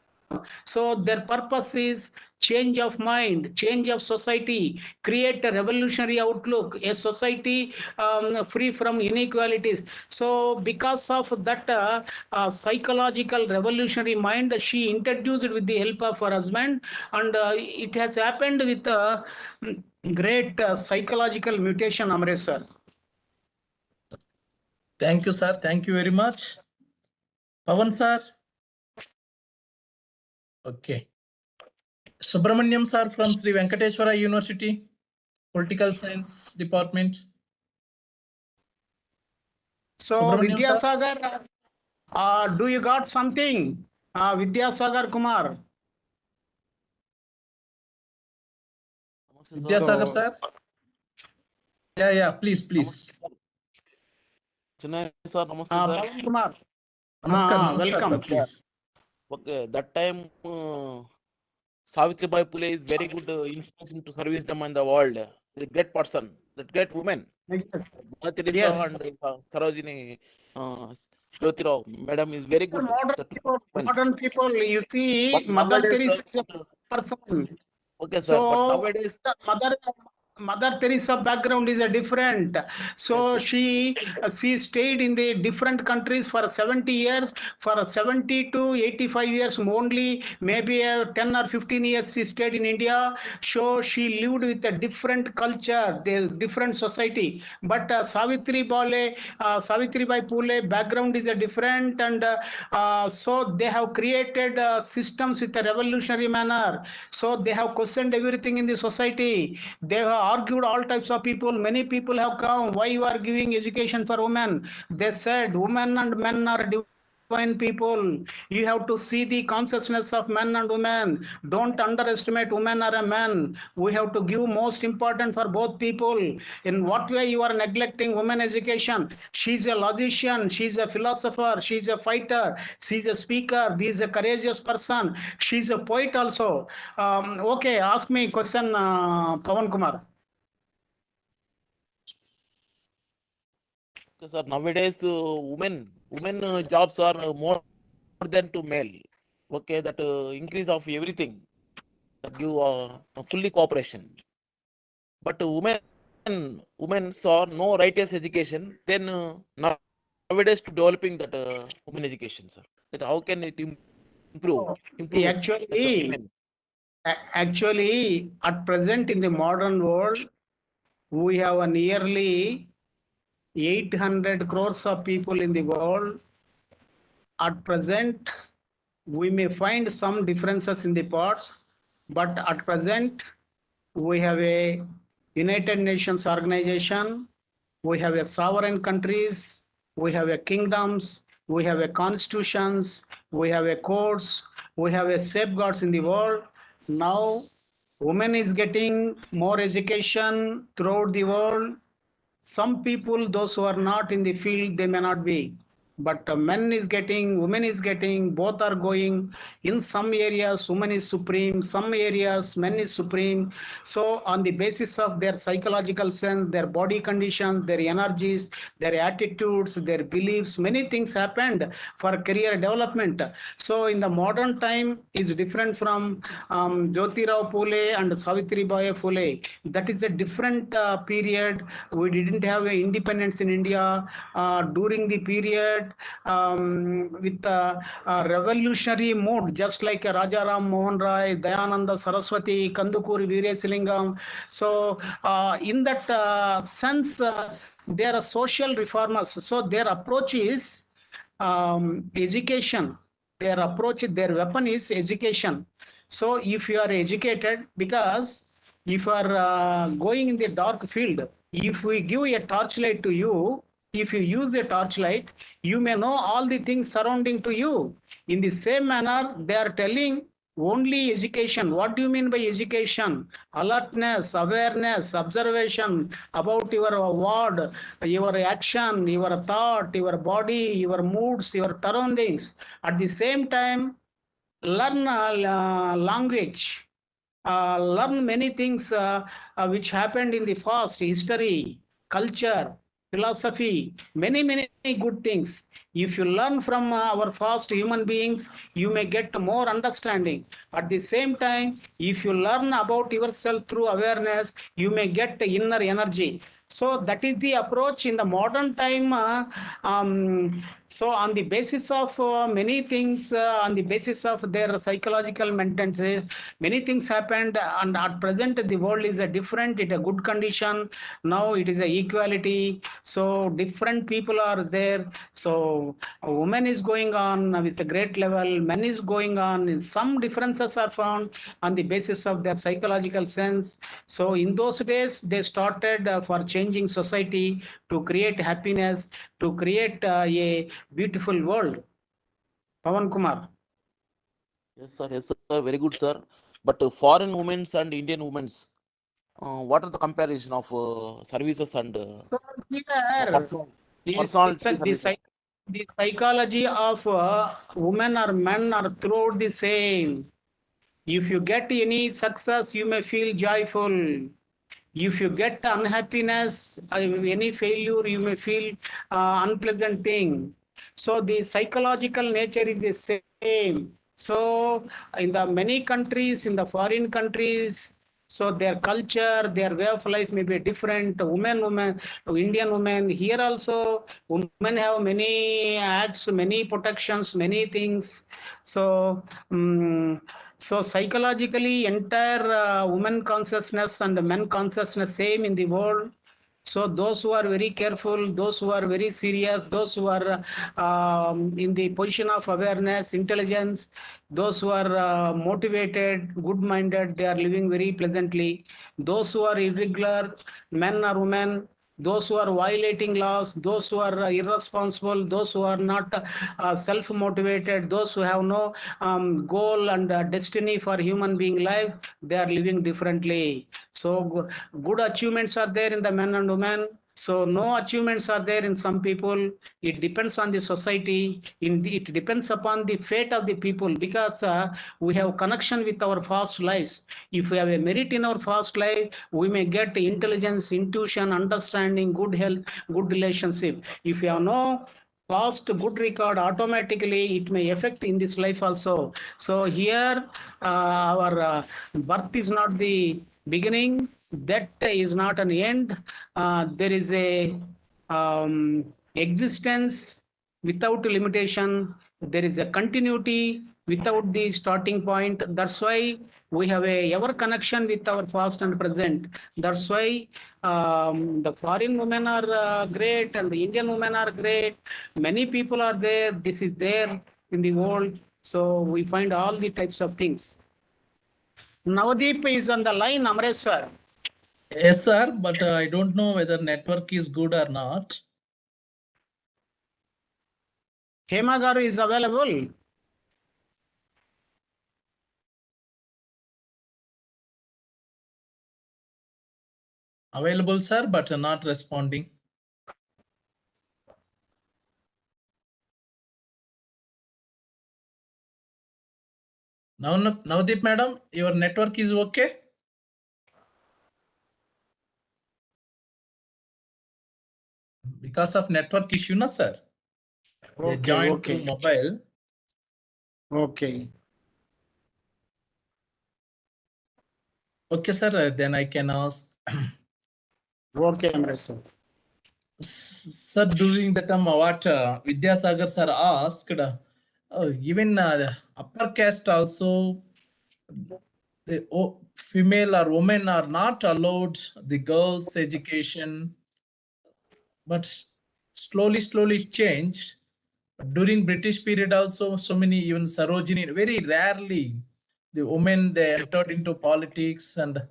So their purpose is change of mind, change of society, create a revolutionary outlook, a society free from inequalities. So because of that psychological revolutionary mind, she introduced it with the help of her husband, and it has happened with great psychological mutation, Amresh sir. Thank you, sir. Thank you very much. Pawan, sir. Okay. Subramaniam, sir, from Sri Venkateswara University, Political Science Department. So, Subramaniam, sir. Vidyasagar, do you got something? Vidyasagar Kumar. Vidyasagar, sir. Yeah, please. Chennai sir, namaste sir. Pawan Kumar. Namaskar, welcome. sir, please. Okay, that time Savitribai Phule is very good inspiration to service them in the world. A great person, that great woman. Mother Teresa Yes. and Sarojini Jyotirao, madam is very good. Modern people, you see, But Mother nowadays, Teresa is a person. okay, sir. But So, nowadays, Mother Teresa background is a different. So yes, she stayed in the different countries for 70 years. For 70 to 85 years only, maybe 10 or 15 years she stayed in India. So she lived with a different culture, the different society. But Savitribai Phule background is a different, and so they have created systems with a revolutionary manner. So they have questioned everything in the society. They have argued all types of people. Many people have come. Why you are giving education for women? They said women and men are divine people. You have to see the consciousness of men and women. Don't underestimate women or a man. We have to give most important for both people. In what way you are neglecting women education? She's a logician, she's a philosopher, she's a fighter, she's a speaker, she's a courageous person, she's a poet also. Okay, ask me question, Pawan Kumar. okay, sir. Nowadays, women jobs are more than to male. Okay, that increase of everything that give fully cooperation. But women saw no righteous education. Then nowadays to developing that women education, sir. That how can it improve? Actually, at present in the modern world, we have a nearly 800 crores of people in the world. At present, we may find some differences in the parts, but at present, we have a United Nations organization, we have a sovereign countries, we have a kingdoms, we have a constitutions, we have a courts, we have a safeguards in the world. Now, women is getting more education throughout the world. Some people, those who are not in the field, they may not be. But men is getting, women is getting, both are going. In some areas, woman is supreme. Some areas, men is supreme. So on the basis of their psychological sense, their body condition, their energies, their attitudes, their beliefs, many things happened for career development. So in the modern time is different from Jyotirao Phule and Savitribai Phule. That is a different period. We didn't have independence in India during the period with a revolutionary mood, just like Rajaram Mohan Rai, Dayananda Saraswati, Kandukuri Veerasilingam. So in that sense, they are social reformers. So their approach is education. Their approach, their weapon is education. So if you are educated, because if you are going in the dark field, if we give a torchlight to you, if you use the torchlight, you may know all the things surrounding to you. In the same manner, they are telling only education. What do you mean by education? Alertness, awareness, observation about your word, your action, your thought, your body, your moods, your surroundings. At the same time, learn language, learn many things which happened in the past, history, culture, philosophy, many good things. If you learn from our past human beings, you may get more understanding. At the same time, if you learn about yourself through awareness, you may get inner energy. So that is the approach in the modern time. So on the basis of many things, on the basis of their psychological maintenance, many things happened, and at present the world is a different, it a good condition. Now it is a equality. So different people are there. So a woman is going on with a great level, men is going on. Some differences are found on the basis of their psychological sense. So in those days, they started for changing society, to create happiness, to create a beautiful world. Pawan Kumar. Yes, sir. Yes, sir. Very good, sir. But foreign women's and Indian women's, what are the comparison of services and So here, personality services? the psychology of women or men are throughout the same. If you get any success, you may feel joyful. If you get unhappiness, any failure, you may feel unpleasant thing. So the psychological nature is the same. So in the many countries, in the foreign countries, so their culture, their way of life may be different. Indian women, here also, women have many acts, many protections, many things. So so psychologically, entire women consciousness and men consciousness same in the world. So those who are very careful, those who are very serious, those who are in the position of awareness, intelligence, those who are motivated, good-minded, they are living very pleasantly. Those who are irregular, men or women, those who are violating laws, those who are irresponsible, those who are not self-motivated, those who have no goal and destiny for human being life, they are living differently. So good achievements are there in the men and women. So no achievements are there in some people. It depends on the society. It depends upon the fate of the people, because we have connection with our past lives. If we have a merit in our past life, we may get intelligence, intuition, understanding, good health, good relationship. If you have no past good record, automatically it may affect in this life also. So here our birth is not the beginning, that is not an end. There is a existence without limitation. There is a continuity without the starting point. That's why we have a ever connection with our past and present. That's why the foreign women are great and the Indian women are great. Many people are there. This is there in the world. So we find all the types of things. Navdeep is on the line, Amresh sir. Yes, sir, but I don't know whether network is good or not. Hema Garu is available. Available, sir, but not responding. Now, Navdeep madam, your network is okay? Because of network issue, no, sir. They joined through mobile. Okay. Okay, sir, then I can ask. Okay, Amresh sir. Sir, during the time what Vidyasagar sir asked, even upper caste also, the female or women are not allowed the girls' education, but slowly it changed. During British period also, so many, even Sarojini, very rarely the women, they entered into politics. And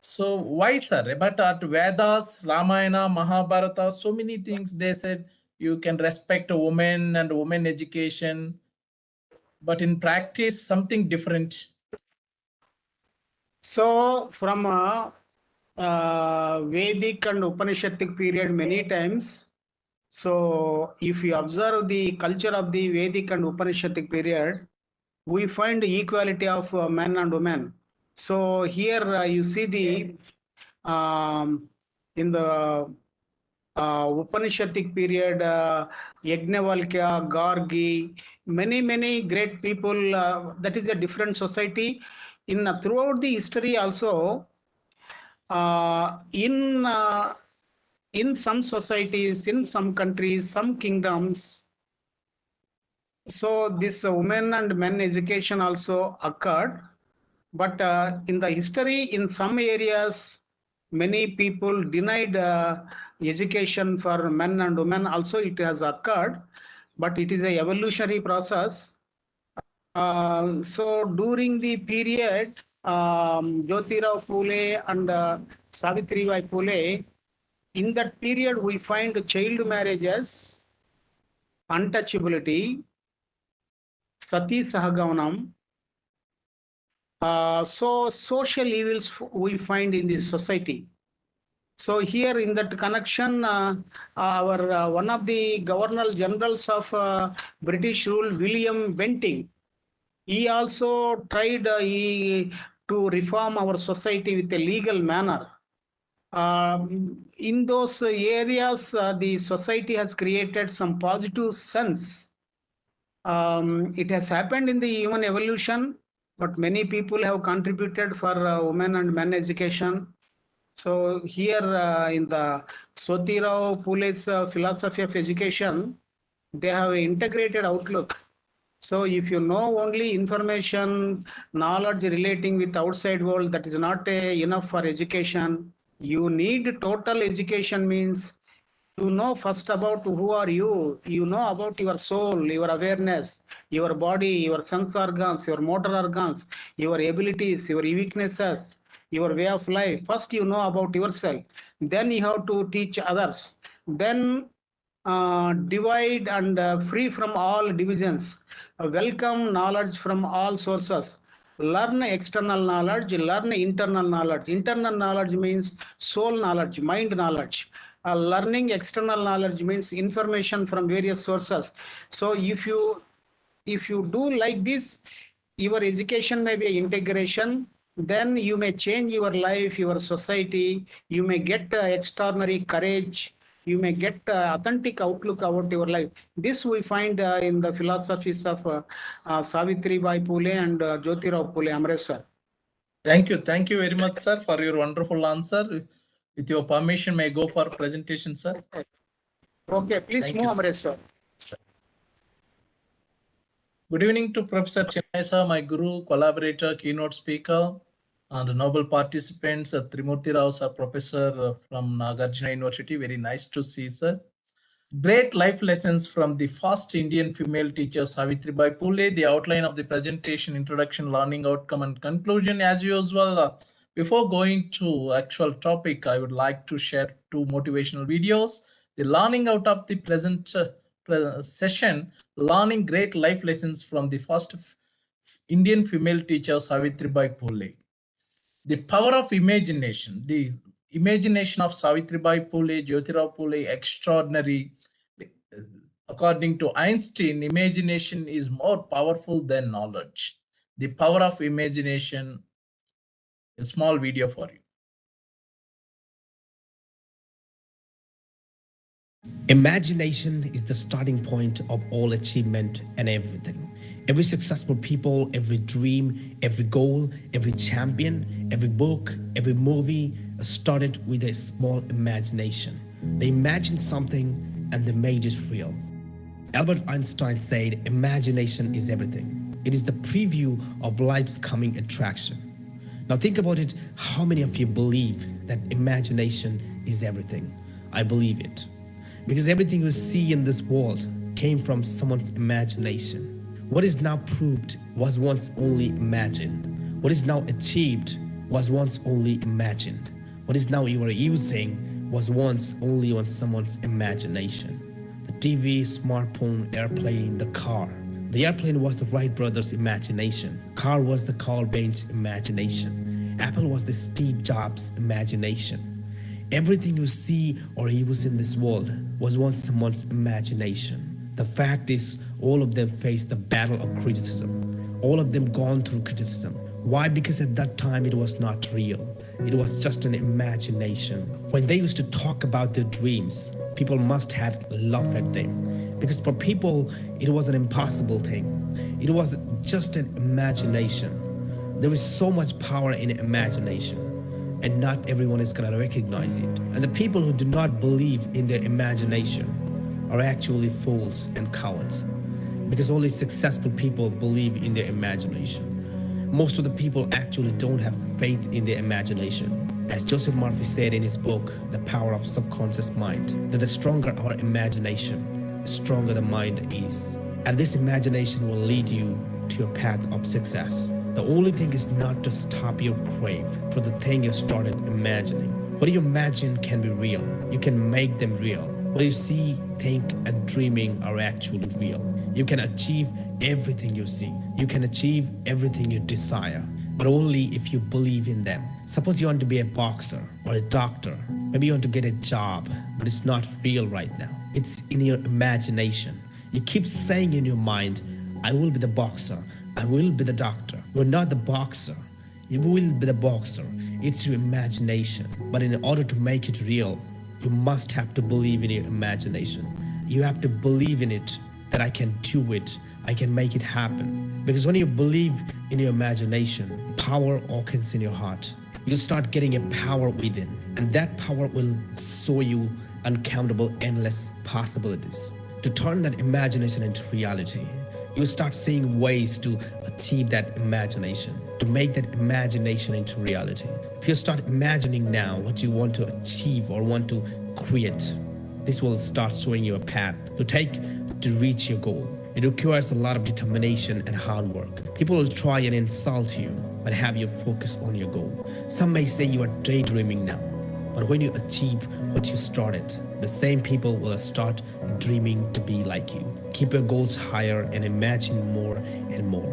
so why, sir? But at Vedas, Ramayana, Mahabharata, so many things they said you can respect a woman and women education, but in practice something different. So from Vedic and Upanishadic period many times. So if you observe the culture of the Vedic and Upanishadic period, we find equality of men and women. So here you see the in the Upanishadic period, Yajnavalkya, Gargi, many great people. That is a different society. In throughout the history also, In some societies, in some countries, some kingdoms, so this women and men education also occurred. But in the history, in some areas, many people denied education for men and women. Also, it has occurred, but it is a evolutionary process. So during the period, Jyotirao Phule and Savitribai Phule, in that period, we find child marriages, untouchability, sati sahagavanam. So social evils we find in the society. So here in that connection, our one of the Governor Generals of British rule, William Bentinck, he also tried to reform our society with a legal manner. In those areas, the society has created some positive sense. It has happened in the human evolution, but many people have contributed for women and men education. So here in the Jyotirao Phule's philosophy of education, they have an integrated outlook. So if you know only information, knowledge relating with outside world, that is not enough for education. You need total education, means you know first about who are you. You know about your soul, your awareness, your body, your sense organs, your motor organs, your abilities, your weaknesses, your way of life. First you know about yourself. Then you have to teach others. Then divide and free from all divisions. Welcome knowledge from all sources. Learn external knowledge, learn internal knowledge. Internal knowledge means soul knowledge, mind knowledge. Learning external knowledge means information from various sources. So if you do like this, your education may be integration. Then you may change your life, your society. You may get extraordinary courage. You may get authentic outlook about your life. This we find in the philosophies of Savitribai Phule and Jyotirao Phule. Amresh sir. Thank you. Thank you very much, sir, for your wonderful answer. With your permission, may I go for presentation, sir? Okay, please Thank move, you, sir. Amresh sir. Good evening to Professor Chennai sir, my guru, collaborator, keynote speaker, and noble participants, Trimurti Rao sir, professor from Nagarjuna University. Very nice to see, sir. Great life lessons from the first Indian female teacher, Savitribai Phule. The outline of the presentation, introduction, learning outcome, and conclusion. As usual, before going to actual topic, I would like to share two motivational videos. The learning out of the present session, learning great life lessons from the first Indian female teacher, Savitribai Phule. The power of imagination, the imagination of Savitribai Phule, Jyotirao Phule, extraordinary. According to Einstein, imagination is more powerful than knowledge. The power of imagination, a small video for you. Imagination is the starting point of all achievement and everything. Every successful people, every dream, every goal, every champion, every book, every movie started with a small imagination. They imagined something and they made it real. Albert Einstein said, imagination is everything. It is the preview of life's coming attraction. Now think about it, how many of you believe that imagination is everything? I believe it. Because everything you see in this world came from someone's imagination. What is now proved was once only imagined. What is now achieved was once only imagined. What is now you are using was once only on someone's imagination. The TV, smartphone, airplane, the car. The airplane was the Wright brothers' imagination. Car was the Carl Bain's imagination. Apple was the Steve Jobs' imagination. Everything you see or use in this world was once someone's imagination. The fact is, all of them faced the battle of criticism. All of them gone through criticism. Why? Because at that time it was not real. It was just an imagination. When they used to talk about their dreams, people must have laughed at them. Because for people, it was an impossible thing. It was just an imagination. There is so much power in imagination. and not everyone is going to recognize it. And the people who do not believe in their imagination are actually fools and cowards, because only successful people believe in their imagination. Most of the people actually don't have faith in their imagination. As Joseph Murphy said in his book, The Power of Subconscious Mind, that the stronger our imagination, the stronger the mind is. And this imagination will lead you to a path of success. The only thing is not to stop your crave for the thing you started imagining. What you imagine can be real. You can make them real. What you see, think, and dreaming are actually real. You can achieve everything you see. You can achieve everything you desire, but only if you believe in them. Suppose you want to be a boxer or a doctor. Maybe you want to get a job, but it's not real right now. It's in your imagination. You keep saying in your mind, I will be the boxer. I will be the doctor. You're not the boxer. You will be the boxer. It's your imagination. But in order to make it real, you must have to believe in your imagination. You have to believe in it, that I can do it, I can make it happen. Because when you believe in your imagination, power opens in your heart. You start getting a power within, and that power will show you uncountable, endless possibilities. To turn that imagination into reality, you start seeing ways to achieve that imagination, to make that imagination into reality. If you start imagining now what you want to achieve or want to create, this will start showing you a path to take to reach your goal. It requires a lot of determination and hard work. People will try and insult you, but have you focus on your goal. Some may say you are daydreaming now, but when you achieve what you started, the same people will start dreaming to be like you. Keep your goals higher and imagine more and more.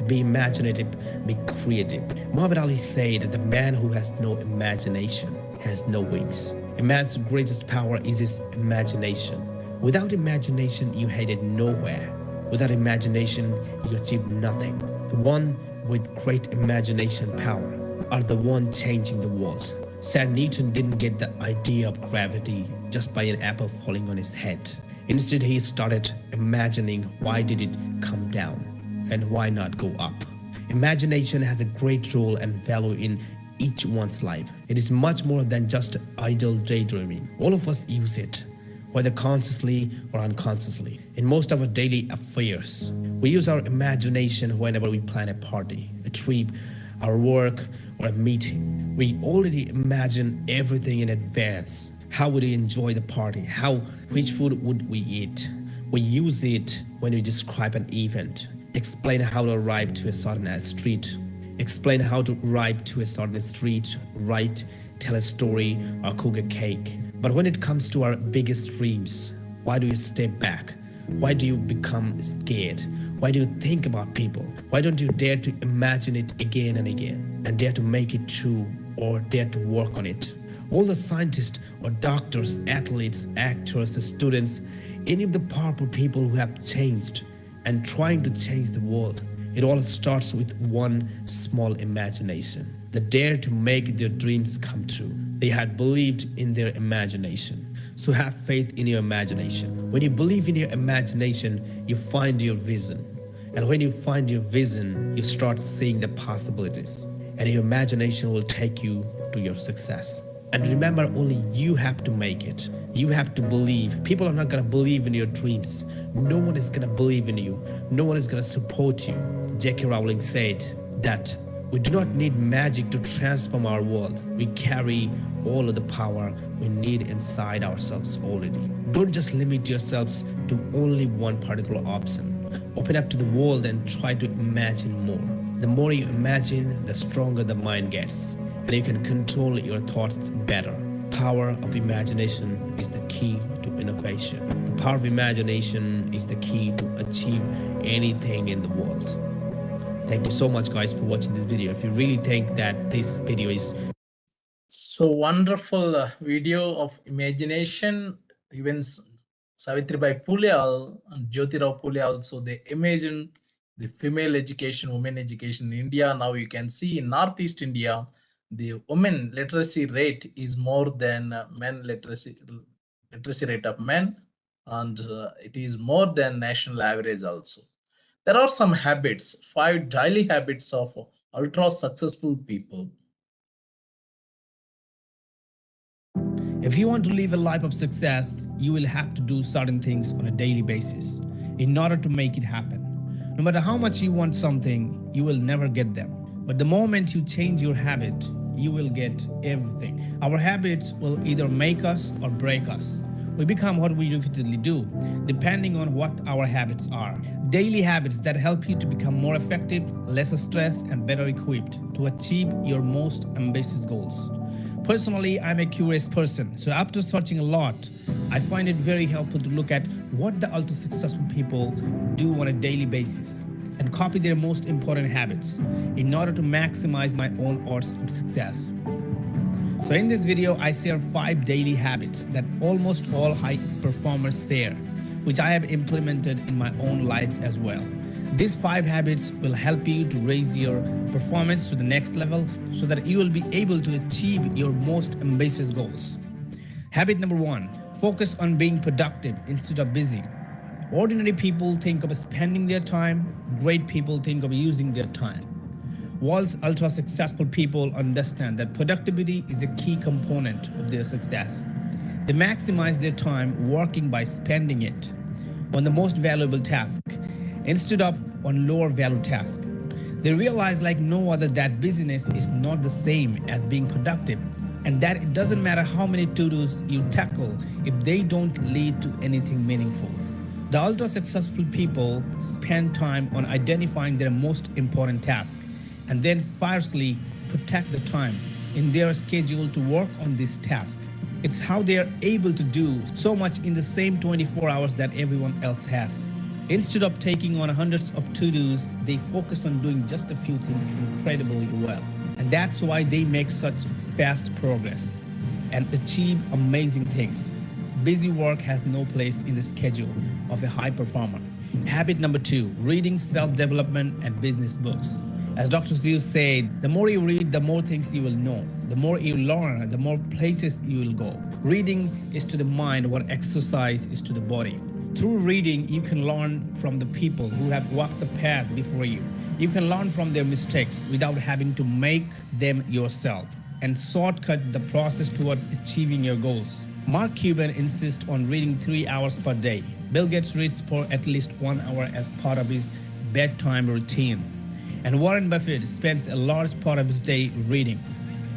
Be imaginative, be creative. Muhammad Ali said that the man who has no imagination has no wings. A man's greatest power is his imagination. Without imagination, you headed nowhere. Without imagination, you achieved nothing. The one with great imagination power are the one changing the world. Sir Newton didn't get the idea of gravity just by an apple falling on his head. Instead, he started imagining why did it come down and why not go up. Imagination has a great role and value in each one's life. It is much more than just idle daydreaming. All of us use it, whether consciously or unconsciously. In most of our daily affairs, we use our imagination whenever we plan a party, a trip, our work, or a meeting. We already imagine everything in advance. How would we enjoy the party? Which food would we eat? We use it when we describe an event, explain how to arrive to a certain street, write, tell a story, or cook a cake. But when it comes to our biggest dreams, why do you step back? Why do you become scared? Why do you think about people? Why don't you dare to imagine it again and again and dare to make it true or dare to work on it? All the scientists or doctors, athletes, actors, students, any of the powerful people who have changed and trying to change the world, it all starts with one small imagination. The dare to make their dreams come true. They had believed in their imagination. So have faith in your imagination. When you believe in your imagination, you find your vision. And when you find your vision, you start seeing the possibilities. And your imagination will take you to your success. And remember, only you have to make it. You have to believe. People are not going to believe in your dreams. No one is going to believe in you. No one is going to support you. J.K. Rowling said that we do not need magic to transform our world. We carry all of the power we need inside ourselves already. Don't just limit yourselves to only one particular option. Open up to the world and try to imagine more. The more you imagine, the stronger the mind gets, and you can control your thoughts better. Power of imagination is the key to innovation. The power of imagination is the key to achieve anything in the world. Thank you so much, guys, for watching this video. If you really think that this video is so wonderful video of imagination, even Savitribai Phule and Jyotirao Phule also, they imagined the female education, women education in India. Now you can see in Northeast India, the women literacy rate is more than men literacy rate of men, and it is more than national average also. There are some habits, 5 daily habits of ultra successful people. If you want to live a life of success, you will have to do certain things on a daily basis in order to make it happen. No matter how much you want something, you will never get them. But the moment you change your habit, you will get everything. Our habits will either make us or break us. We become what we repeatedly do, depending on what our habits are. Daily habits that help you to become more effective, less stressed, and better equipped to achieve your most ambitious goals. Personally, I'm a curious person, so after searching a lot, I find it very helpful to look at what the ultra successful people do on a daily basis and copy their most important habits in order to maximize my own odds of success. So in this video, I share 5 daily habits that almost all high performers share, which I have implemented in my own life as well. These 5 habits will help you to raise your performance to the next level so that you will be able to achieve your most ambitious goals. Habit number 1, focus on being productive instead of busy. Ordinary people think of spending their time, great people think of using their time. World's ultra successful people understand that productivity is a key component of their success. They maximize their time working by spending it on the most valuable task instead of on lower value tasks. They realize like no other that busyness is not the same as being productive, and that it doesn't matter how many to-dos you tackle if they don't lead to anything meaningful. The ultra successful people spend time on identifying their most important task and then fiercely protect the time in their schedule to work on this task. It's how they are able to do so much in the same 24 hours that everyone else has. Instead of taking on hundreds of to-dos, they focus on doing just a few things incredibly well. And that's why they make such fast progress and achieve amazing things. Busy work has no place in the schedule of a high performer. Habit number 2, reading self-development and business books. As Dr. Seuss said, the more you read, the more things you will know. The more you learn, the more places you will go. Reading is to the mind what exercise is to the body. Through reading, you can learn from the people who have walked the path before you. You can learn from their mistakes without having to make them yourself and shortcut the process toward achieving your goals. Mark Cuban insists on reading 3 hours per day. Bill Gates reads for at least 1 hour as part of his bedtime routine. And Warren Buffett spends a large part of his day reading.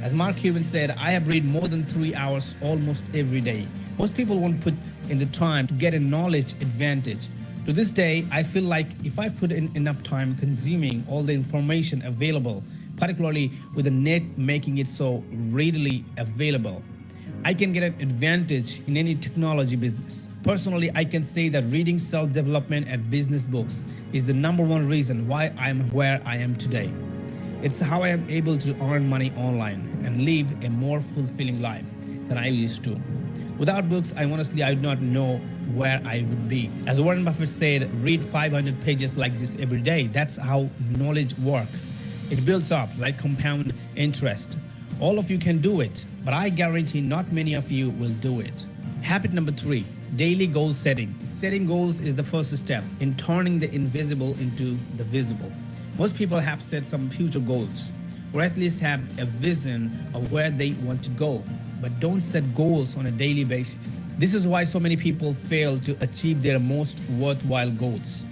As Mark Cuban said, I have read more than 3 hours almost every day. Most people won't put in the time to get a knowledge advantage. To this day, I feel like if I put in enough time consuming all the information available, particularly with the net making it so readily available, I can get an advantage in any technology business. Personally, I can say that reading self-development and business books is the number 1 reason why I'm where I am today. It's how I am able to earn money online and live a more fulfilling life than I used to. Without books, I do not know where I would be. As Warren Buffett said, read 500 pages like this every day. That's how knowledge works. It builds up like compound interest. All of you can do it, but I guarantee not many of you will do it. Habit number 3, daily goal setting. Setting goals is the first step in turning the invisible into the visible. Most people have set some future goals, or at least have a vision of where they want to go, but don't set goals on a daily basis. This is why so many people fail to achieve their most worthwhile goals.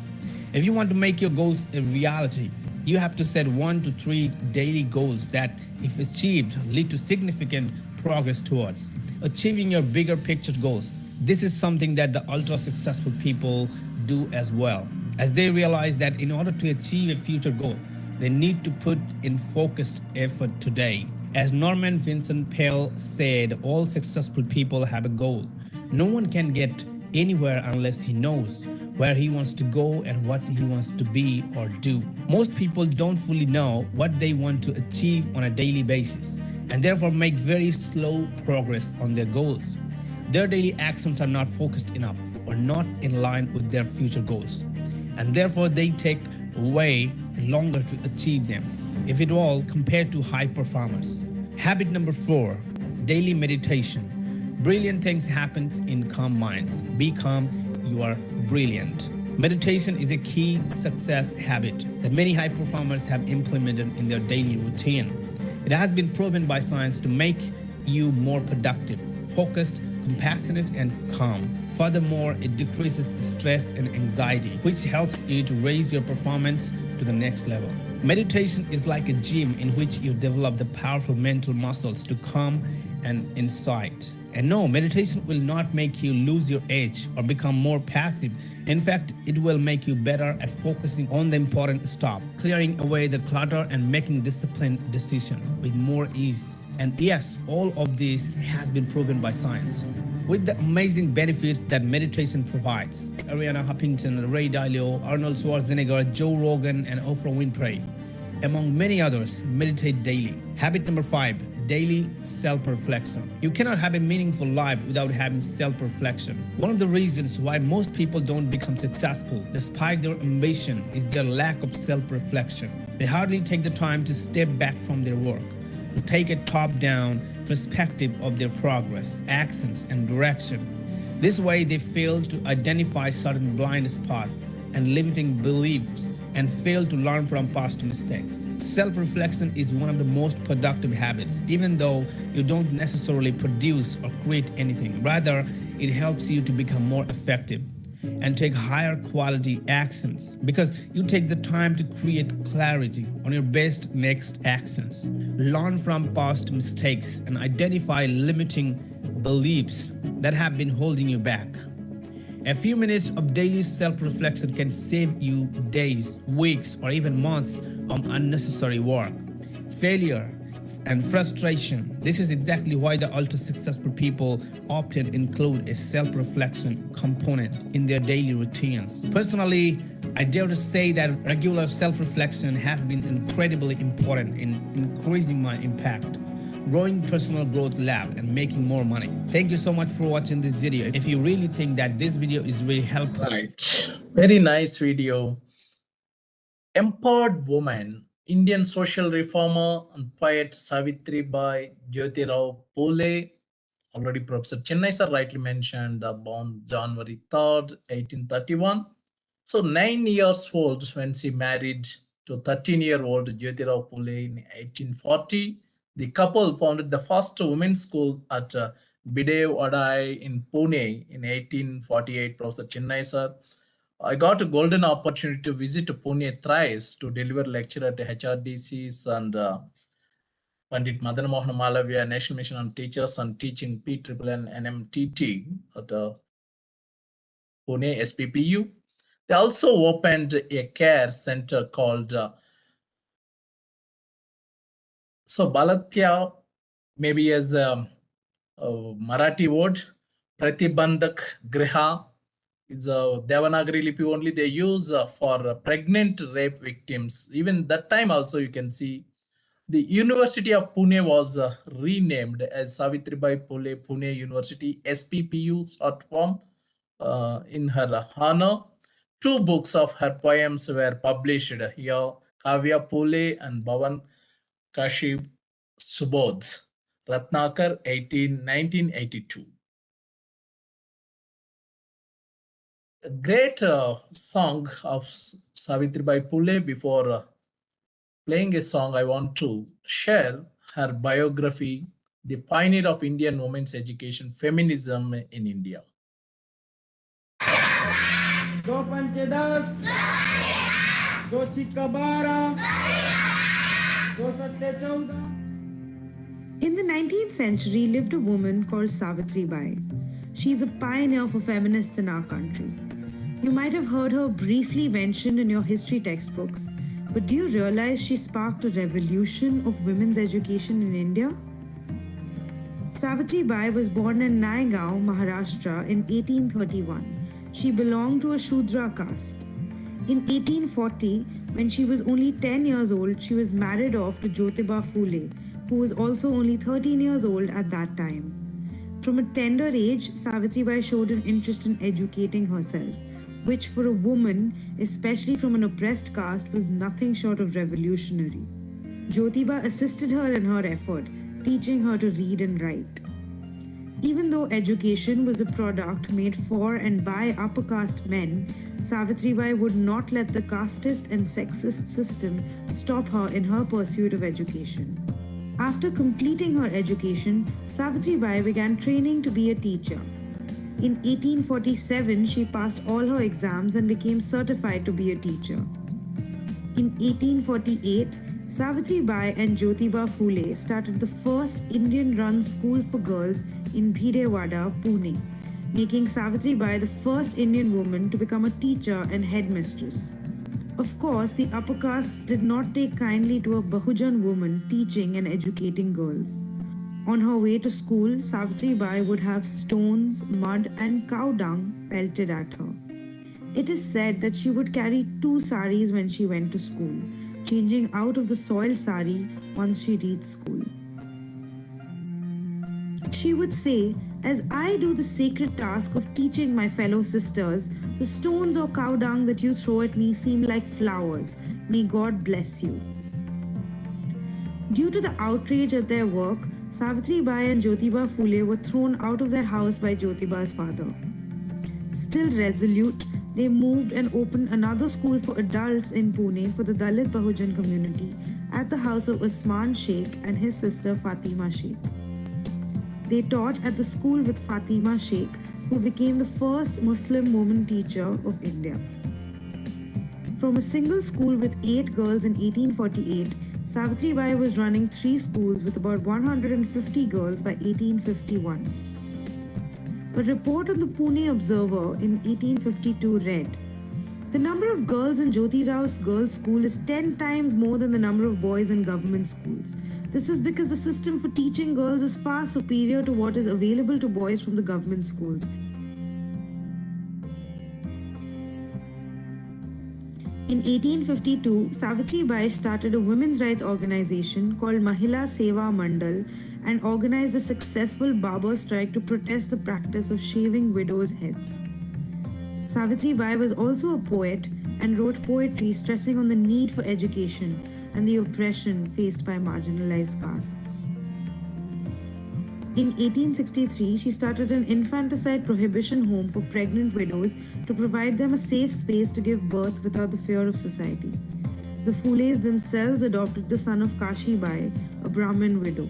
If you want to make your goals a reality, you have to set 1 to 3 daily goals that, if achieved, lead to significant progress towards achieving your bigger picture goals. This is something that the ultra successful people do as well, as they realize that in order to achieve a future goal, they need to put in focused effort today. As Norman Vincent Peale said, all successful people have a goal. No one can get anywhere unless he knows where he wants to go and what he wants to be or do. Most people don't fully know what they want to achieve on a daily basis and therefore make very slow progress on their goals. Their daily actions are not focused enough or not in line with their future goals, and therefore they take way longer to achieve them, if at all, compared to high performers. Habit number 4, daily meditation. Brilliant things happen in calm minds. Be calm, you are brilliant. Meditation is a key success habit that many high performers have implemented in their daily routine. It has been proven by science to make you more productive, focused, compassionate, and calm. Furthermore, it decreases stress and anxiety, which helps you to raise your performance to the next level. Meditation is like a gym in which you develop the powerful mental muscles to calm and insight. And no, meditation will not make you lose your edge or become more passive. In fact, it will make you better at focusing on the important stuff, clearing away the clutter and making disciplined decisions with more ease. And yes, all of this has been proven by science. With the amazing benefits that meditation provides, Ariana Huffington, Ray Dalio, Arnold Schwarzenegger, Joe Rogan, and Oprah Winfrey, among many others, meditate daily. Habit number 5, daily self-reflection. You cannot have a meaningful life without having self-reflection. One of the reasons why most people don't become successful, despite their ambition, is their lack of self-reflection. They hardly take the time to step back from their work, to take a top-down perspective of their progress, actions, and direction. This way, they fail to identify certain blind spots and limiting beliefs and fail to learn from past mistakes. Self-reflection is one of the most productive habits, even though you don't necessarily produce or create anything. Rather, it helps you to become more effective and take higher quality actions because you take the time to create clarity on your best next actions. Learn from past mistakes and identify limiting beliefs that have been holding you back. A few minutes of daily self-reflection can save you days, weeks, or even months of unnecessary work, failure, and frustration. This is exactly why the ultra-successful people often include a self-reflection component in their daily routines. Personally, I dare to say that regular self-reflection has been incredibly important in increasing my impact, growing personal growth lab, and making more money. Thank you so much for watching this video. If you really think that this video is really helpful. Right. Very nice video. Empowered woman, Indian social reformer and poet Savitribai Phule, already Professor Chennai sir rightly mentioned, born January 3rd, 1831. So 9 years old when she married to 13-year-old Jyotirao Phule in 1840. The couple founded the first women's school at Bidev Adai in Pune in 1848. Professor Chennai sir. I got a golden opportunity to visit Pune thrice to deliver lecture at HRDCs and Pandit Madan Mohan Malaviya National Mission on Teachers and Teaching PNN NMTT at Pune SPPU. They also opened a care center called Balatya, maybe as a Marathi word, Pratibandhak Griha is a Devanagari Lipi only they use for pregnant rape victims. Even that time also you can see the University of Pune was renamed as Savitribai Phule Pune University, SPPU short form, in her honor. 2 books of her poems were published here, Kavya Phule and Bhavan Kashib Subodh, Ratnakar, 1982. A great song of Savitribai Phule. Before playing a song, I want to share her biography, the pioneer of Indian women's education, feminism in India. दो पंचे 10, दो छिक्का 12, दो सत्ते 14. In the 19th century lived a woman called Savitribai. She's a pioneer for feminists in our country. You might have heard her briefly mentioned in your history textbooks, but do you realize she sparked a revolution of women's education in India? Savitribai was born in Naigaon, Maharashtra in 1831. She belonged to a Shudra caste. In 1840, when she was only 10 years old, she was married off to Jyotiba Phule, who was also only 13 years old at that time. From a tender age, Savitribai showed an interest in educating herself, which for a woman, especially from an oppressed caste, was nothing short of revolutionary. Jyotiba assisted her in her effort, teaching her to read and write. Even though education was a product made for and by upper caste men, Savitribai would not let the casteist and sexist system stop her in her pursuit of education. After completing her education, Savitribai began training to be a teacher. In 1847, she passed all her exams and became certified to be a teacher. In 1848, Savitribai and Jyotiba Phule started the first Indian-run school for girls in Bhidewada, Pune, making Savitribai the first Indian woman to become a teacher and headmistress. Of course, the upper castes did not take kindly to a Bahujan woman teaching and educating girls. On her way to school, Savitribai would have stones, mud, and cow dung pelted at her. It is said that she would carry 2 saris when she went to school, changing out of the soiled sari once she reached school. She would say, "As I do the sacred task of teaching my fellow sisters, the stones or cow dung that you throw at me seem like flowers. May God bless you." Due to the outrage at their work, Savitribai and Jyotiba Phule were thrown out of their house by Jyotiba's father. Still resolute, they moved and opened another school for adults in Pune for the Dalit Bahujan community at the house of Usman Sheikh and his sister Fatima Sheikh. They taught at the school with Fatima Sheikh, who became the first Muslim woman teacher of India. From a single school with 8 girls in 1848, Savitribai was running 3 schools with about 150 girls by 1851. A report on the Pune Observer in 1852 read, "The number of girls in Jyoti Rao's girls' school is 10 times more than the number of boys in government schools. This is because the system for teaching girls is far superior to what is available to boys from the government schools." In 1852, Savitribai started a women's rights organization called Mahila Seva Mandal and organized a successful barber strike to protest the practice of shaving widows' heads. Savitribai was also a poet and wrote poetry stressing on the need for education and the oppression faced by marginalized castes. In 1863, she started an infanticide prohibition home for pregnant widows to provide them a safe space to give birth without the fear of society. The Phules themselves adopted the son of Kashibai, a Brahmin widow.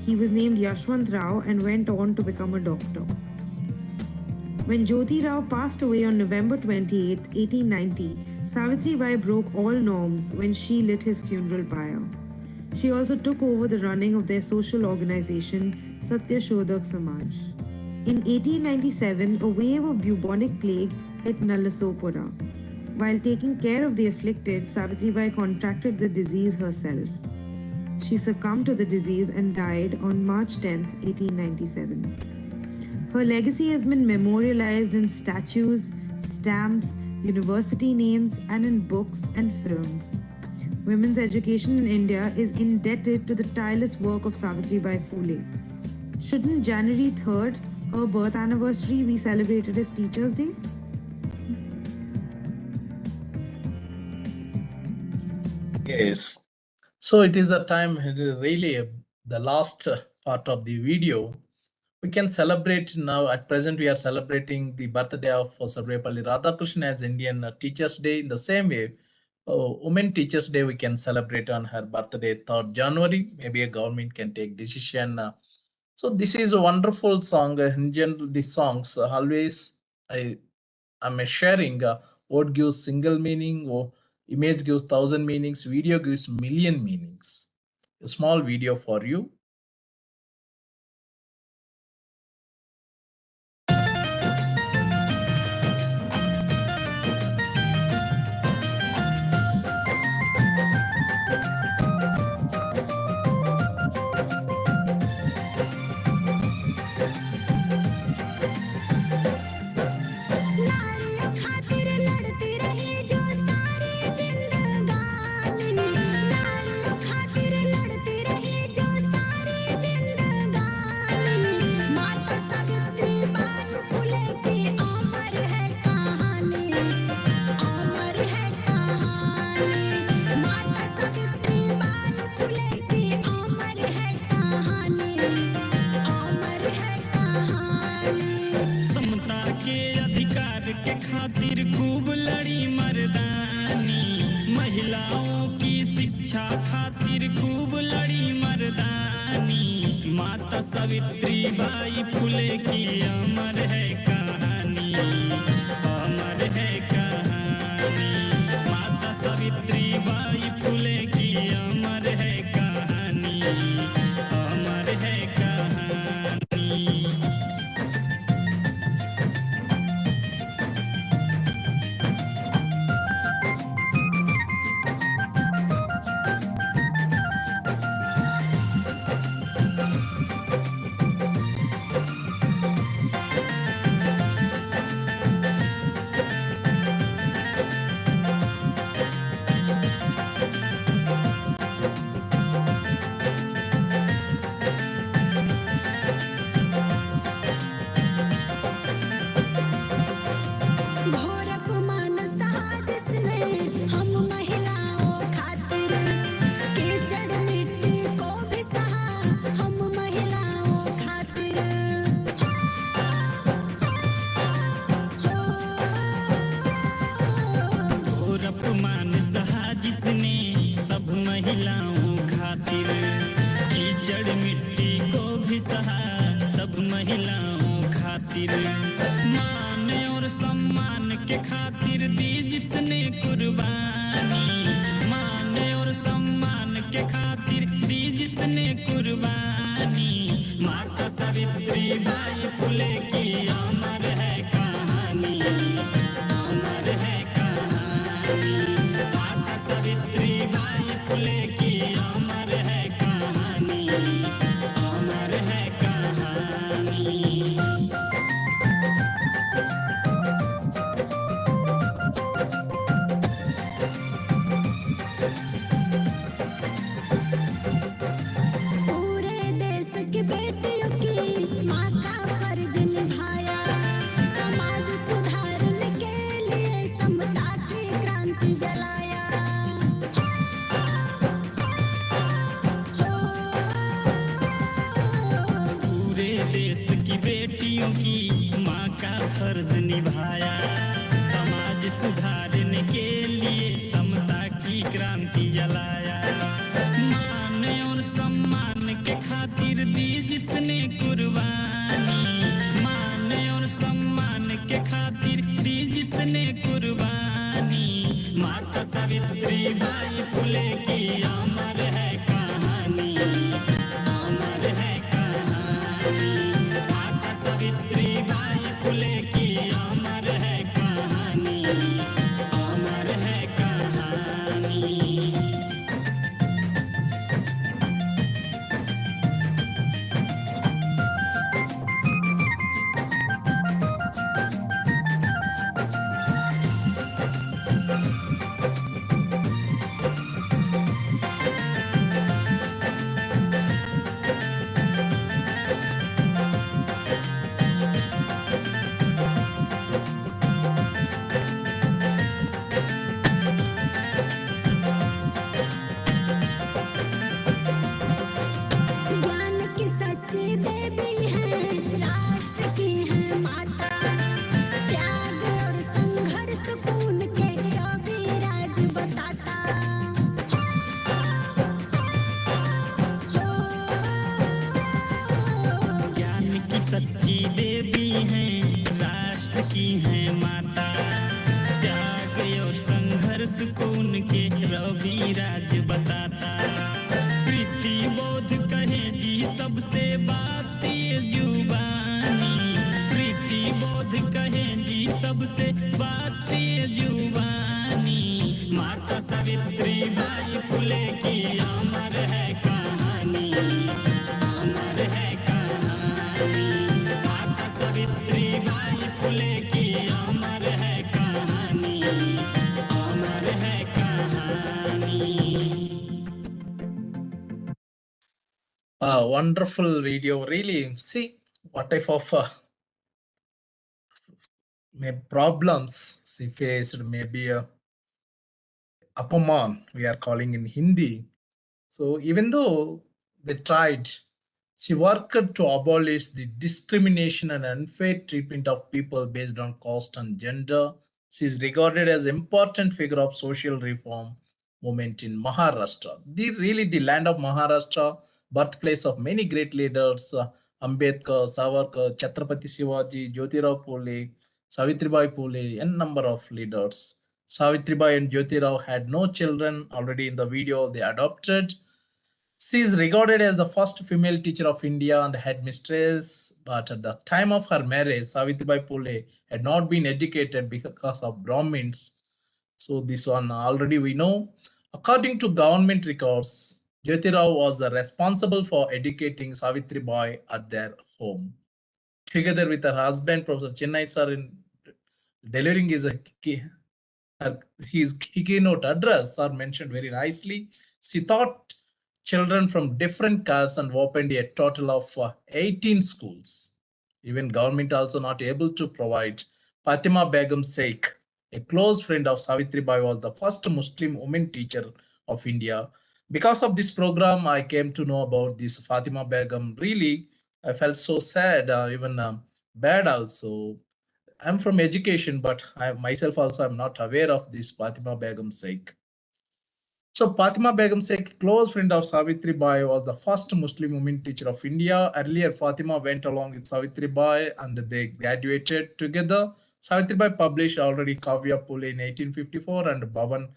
He was named Yashwant Rao and went on to become a doctor. When Jyoti Rao passed away on November 28, 1890, Savitribai broke all norms when she lit his funeral pyre. She also took over the running of their social organization, Satya Shodhak Samaj. In 1897, a wave of bubonic plague hit Nalasopura. While taking care of the afflicted, Savitribai contracted the disease herself. She succumbed to the disease and died on March 10, 1897. Her legacy has been memorialized in statues, stamps, university names, and in books and films. Women's education in India is indebted to the tireless work of Savitribai Phule. Shouldn't January 3rd, her birth anniversary, be celebrated as Teachers' Day? Yes. So it is a time, really, the last part of the video. We can celebrate now. At present, we are celebrating the birthday of Sarvepalli Radhakrishnan as Indian Teachers' Day. In the same way, Women Teachers' Day we can celebrate on her birthday, 3rd January. Maybe a government can take decision. So this is a wonderful song. In general, these songs always I am sharing. Word gives single meaning, or image gives 1,000 meanings, video gives million meanings. A small video for you. नारियों खातिर लड़ती रही जो सारी जिंदगानी, नारियों खातिर लड़ती रही जो सारी जिंदगानी। माता सावित्रीबाई फुले की अमर है कहानी, अमर है कहानी। माता सावित्रीबाई फुले की अमर है कहानी, अमर है कहानी। समता के अधिकार के खातिर खूब लड़ी मर्दानी, महिलाओं की शिक्षा खातिर खातिर खूब लड़ी मर्दानी माता सावित्रीबाई फुले की अमर है कहानी अमर है कहानी माता सावित्रीबाई फुले की अमर है कहानी अमर है कहानी घोर अपमान सहा जिसने हम महिलाओं खातिर कीचड़ मिट्टी को भी सहा हम महिलाओं खातिर घोर अपमान सहा जिसने सब महिलाओं खातिर कीचड़ मिट्टी को भी सहा सब महिलाओं खातिर मान और सम्मान के खातिर दी जिसने कुर्बानी मान और सम्मान के खातिर दी जिसने कुर्बानी माता सावित्रीबाई फुले की अमर है कहानी अमर है कहानी माता सावित्रीबाई फुले की अमर है कहानी अमर है कहानी पूरे देश की बेटियों की माँ का फर्ज निभाया समाज सुधारने के लिए समता की क्रांति जलाया पूरे देश की बेटियों की माँ का फर्ज निभाया समाज सुधारने के लिए समता की क्रांति जलाया मान और सम्मान के खातिर दी जिसने कुर्बानी मान और सम्मान के खातिर दी जिसने कुर्बानी माता सावित्रीबाई फुले की अमर है कहानी अमर है कहानी माता सावित्रीबाई फुले की अमर है कहानी अमर है कहानी ज्ञान की सच्ची देवी है राष्ट्र की है माता त्याग और संघर्ष खून के रवि राज बताता ज्ञान की सच्ची देवी हैं राष्ट्र की हैं माता त्याग और संघर्ष खून के रवि राज बताता प्रीति बोध कहे जी सबसे बात ये जुबानी प्रीति बोध कहे जी सबसे बात ये जुबानी माता सावित्रीबाई फुले की अमर है कहानी अमर है कहानी माता सावित्रीबाई फुले की अमर है कहानी अमर है कहानी Wonderful video. Really, see what type of problems she faced. Maybe apaman we are calling in Hindi. So even though they tried, she worked to abolish the discrimination and unfair treatment of people based on caste and gender. She is regarded as important figure of social reform movement in Maharashtra. The land of Maharashtra, birthplace of many great leaders, Ambedkar, Savarkar, Chhatrapati Shivaji, Jyotirao Phule, Savitribai Phule, n number of leaders. Savitribai and Jyotirao had no children. Already in the video, they adopted. She is regarded as the first female teacher of India and headmistress, but at the time of her marriage, Savitribai Phule had not been educated because of Brahmins. So this one already we know. According to government records, Jyotirao was responsible for educating Savitribai at their home. Together with her husband, Professor Chennai sir, in delivering his keynote address are mentioned very nicely. She taught children from different castes and opened a total of 18 schools. Even government also not able to provide. Fatima Begum Sheikh, a close friend of Savitribai, was the first Muslim woman teacher of India. Because of this program, I came to know about this Fatima Begum. Really, I felt so sad, even bad also. I'm from education, but I myself also am not aware of this Fatima Begum Sheikh. So Fatima Begum Sheikh, close friend of Savitri Bai, was the first Muslim woman teacher of India. Earlier, Fatima went along with Savitri Bai and they graduated together. Savitri Bai published already Kavya Phule in 1854 and Bhavan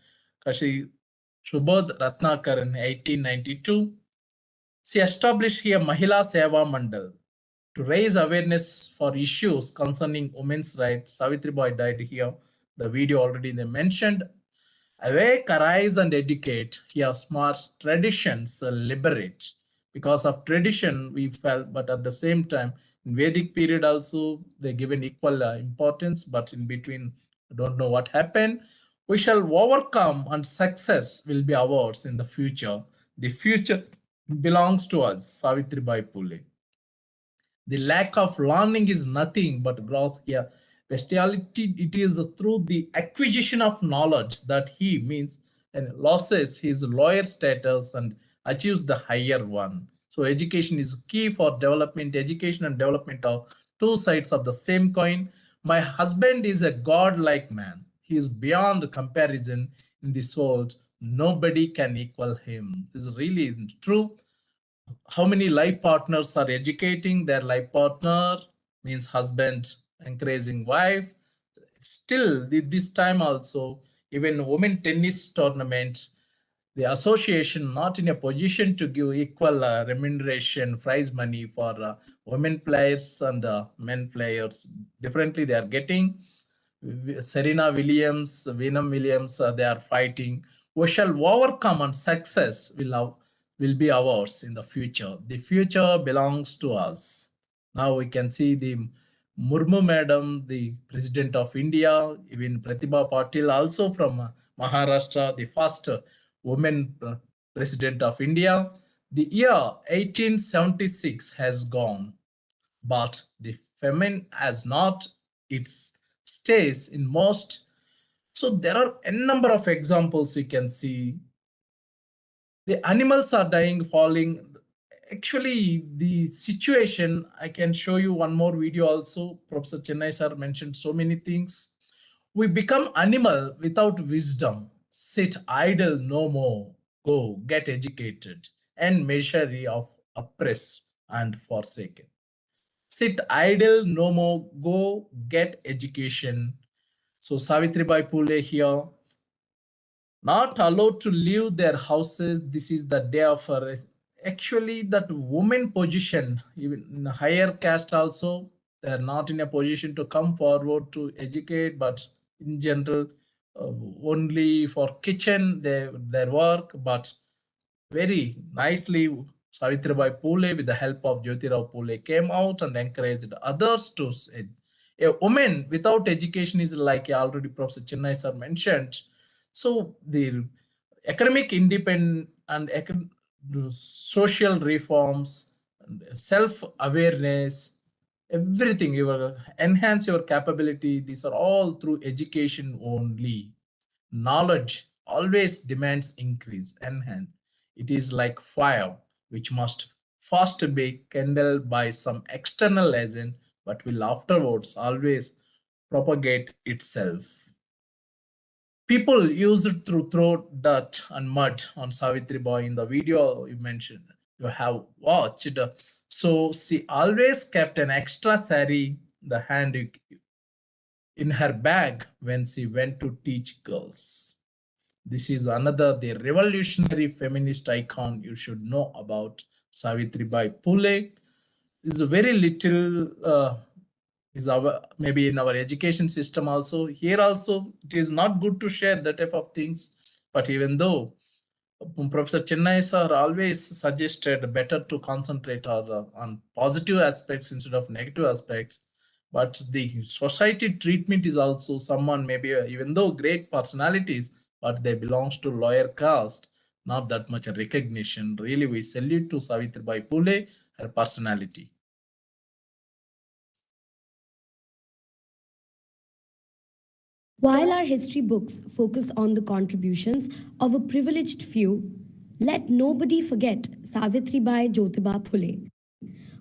Kashi Subodh Ratnakar in 1892. She established here Mahila Seva Mandal to raise awareness for issues concerning women's rights. Savitribai died here. The video already they mentioned. Awake, arise, and educate. Here, smart traditions liberate. Because of tradition, we felt, but at the same time, in Vedic period also, they given equal importance, but in between, I don't know what happened. We shall overcome and success will be ours in the future. The future belongs to us, Savitribai Phule. The lack of learning is nothing but gross here. Bestiality, it is through the acquisition of knowledge that he means and loses his lawyer status and achieves the higher one. So education is key for development. Education and development are two sides of the same coin. My husband is a godlike man. He is beyond comparison in this world. Nobody can equal him. It's really true. How many life partners are educating their life partner, means husband encouraging wife. Still this time also, even women tennis tournament, the association not in a position to give equal remuneration prize money for women players and men players. Differently they are getting. Serena Williams, Venum Williams, they are fighting. We shall overcome and success will be ours in the future. The future belongs to us. Now we can see the Murmu Madam, the President of India, even Pratibha Patil, also from Maharashtra, the first woman President of India. The year 1876 has gone, but the feminine has not. It stays in most. So there are a number of examples you can see. The animals are dying, falling. Actually, the situation, I can show you one more video also. Professor Chennai sir mentioned so many things. We become animal without wisdom. Sit idle no more. Go get educated and measure of oppressed and forsaken. Sit idle no more. Go get education. So Savitribai Phule here, not allowed to leave their houses. This is the day of her. Actually, that woman position, even in higher caste also, they are not in a position to come forward to educate, but in general, only for kitchen, their work, but very nicely, Savitribai Phule, with the help of Jyotirao Phule, came out and encouraged others to say, a woman without education is like already Professor Chennai sir mentioned. So the economic independence and social reforms, self-awareness, everything, you enhance your capability. These are all through education only. Knowledge always demands increase, enhance. It is like fire, which must first be kindled by some external agent, but will afterwards always propagate itself. People used to throw dirt and mud on Savitribai in the video you mentioned. You have watched. So she always kept an extra sari in the hand in her bag when she went to teach girls. This is another the revolutionary feminist icon you should know about. Savitribai Phule is very little is our maybe in our education system also. Here also it is not good to share that type of things. But even though Professor Chennai sir always suggested better to concentrate on positive aspects instead of negative aspects. But the society treatment is also someone maybe even though great personalities, but they belongs to lower caste, not that much recognition. Really, we salute to Savitribai Phule, her personality. While our history books focus on the contributions of a privileged few, let nobody forget Savitribai Jyotiba Phule,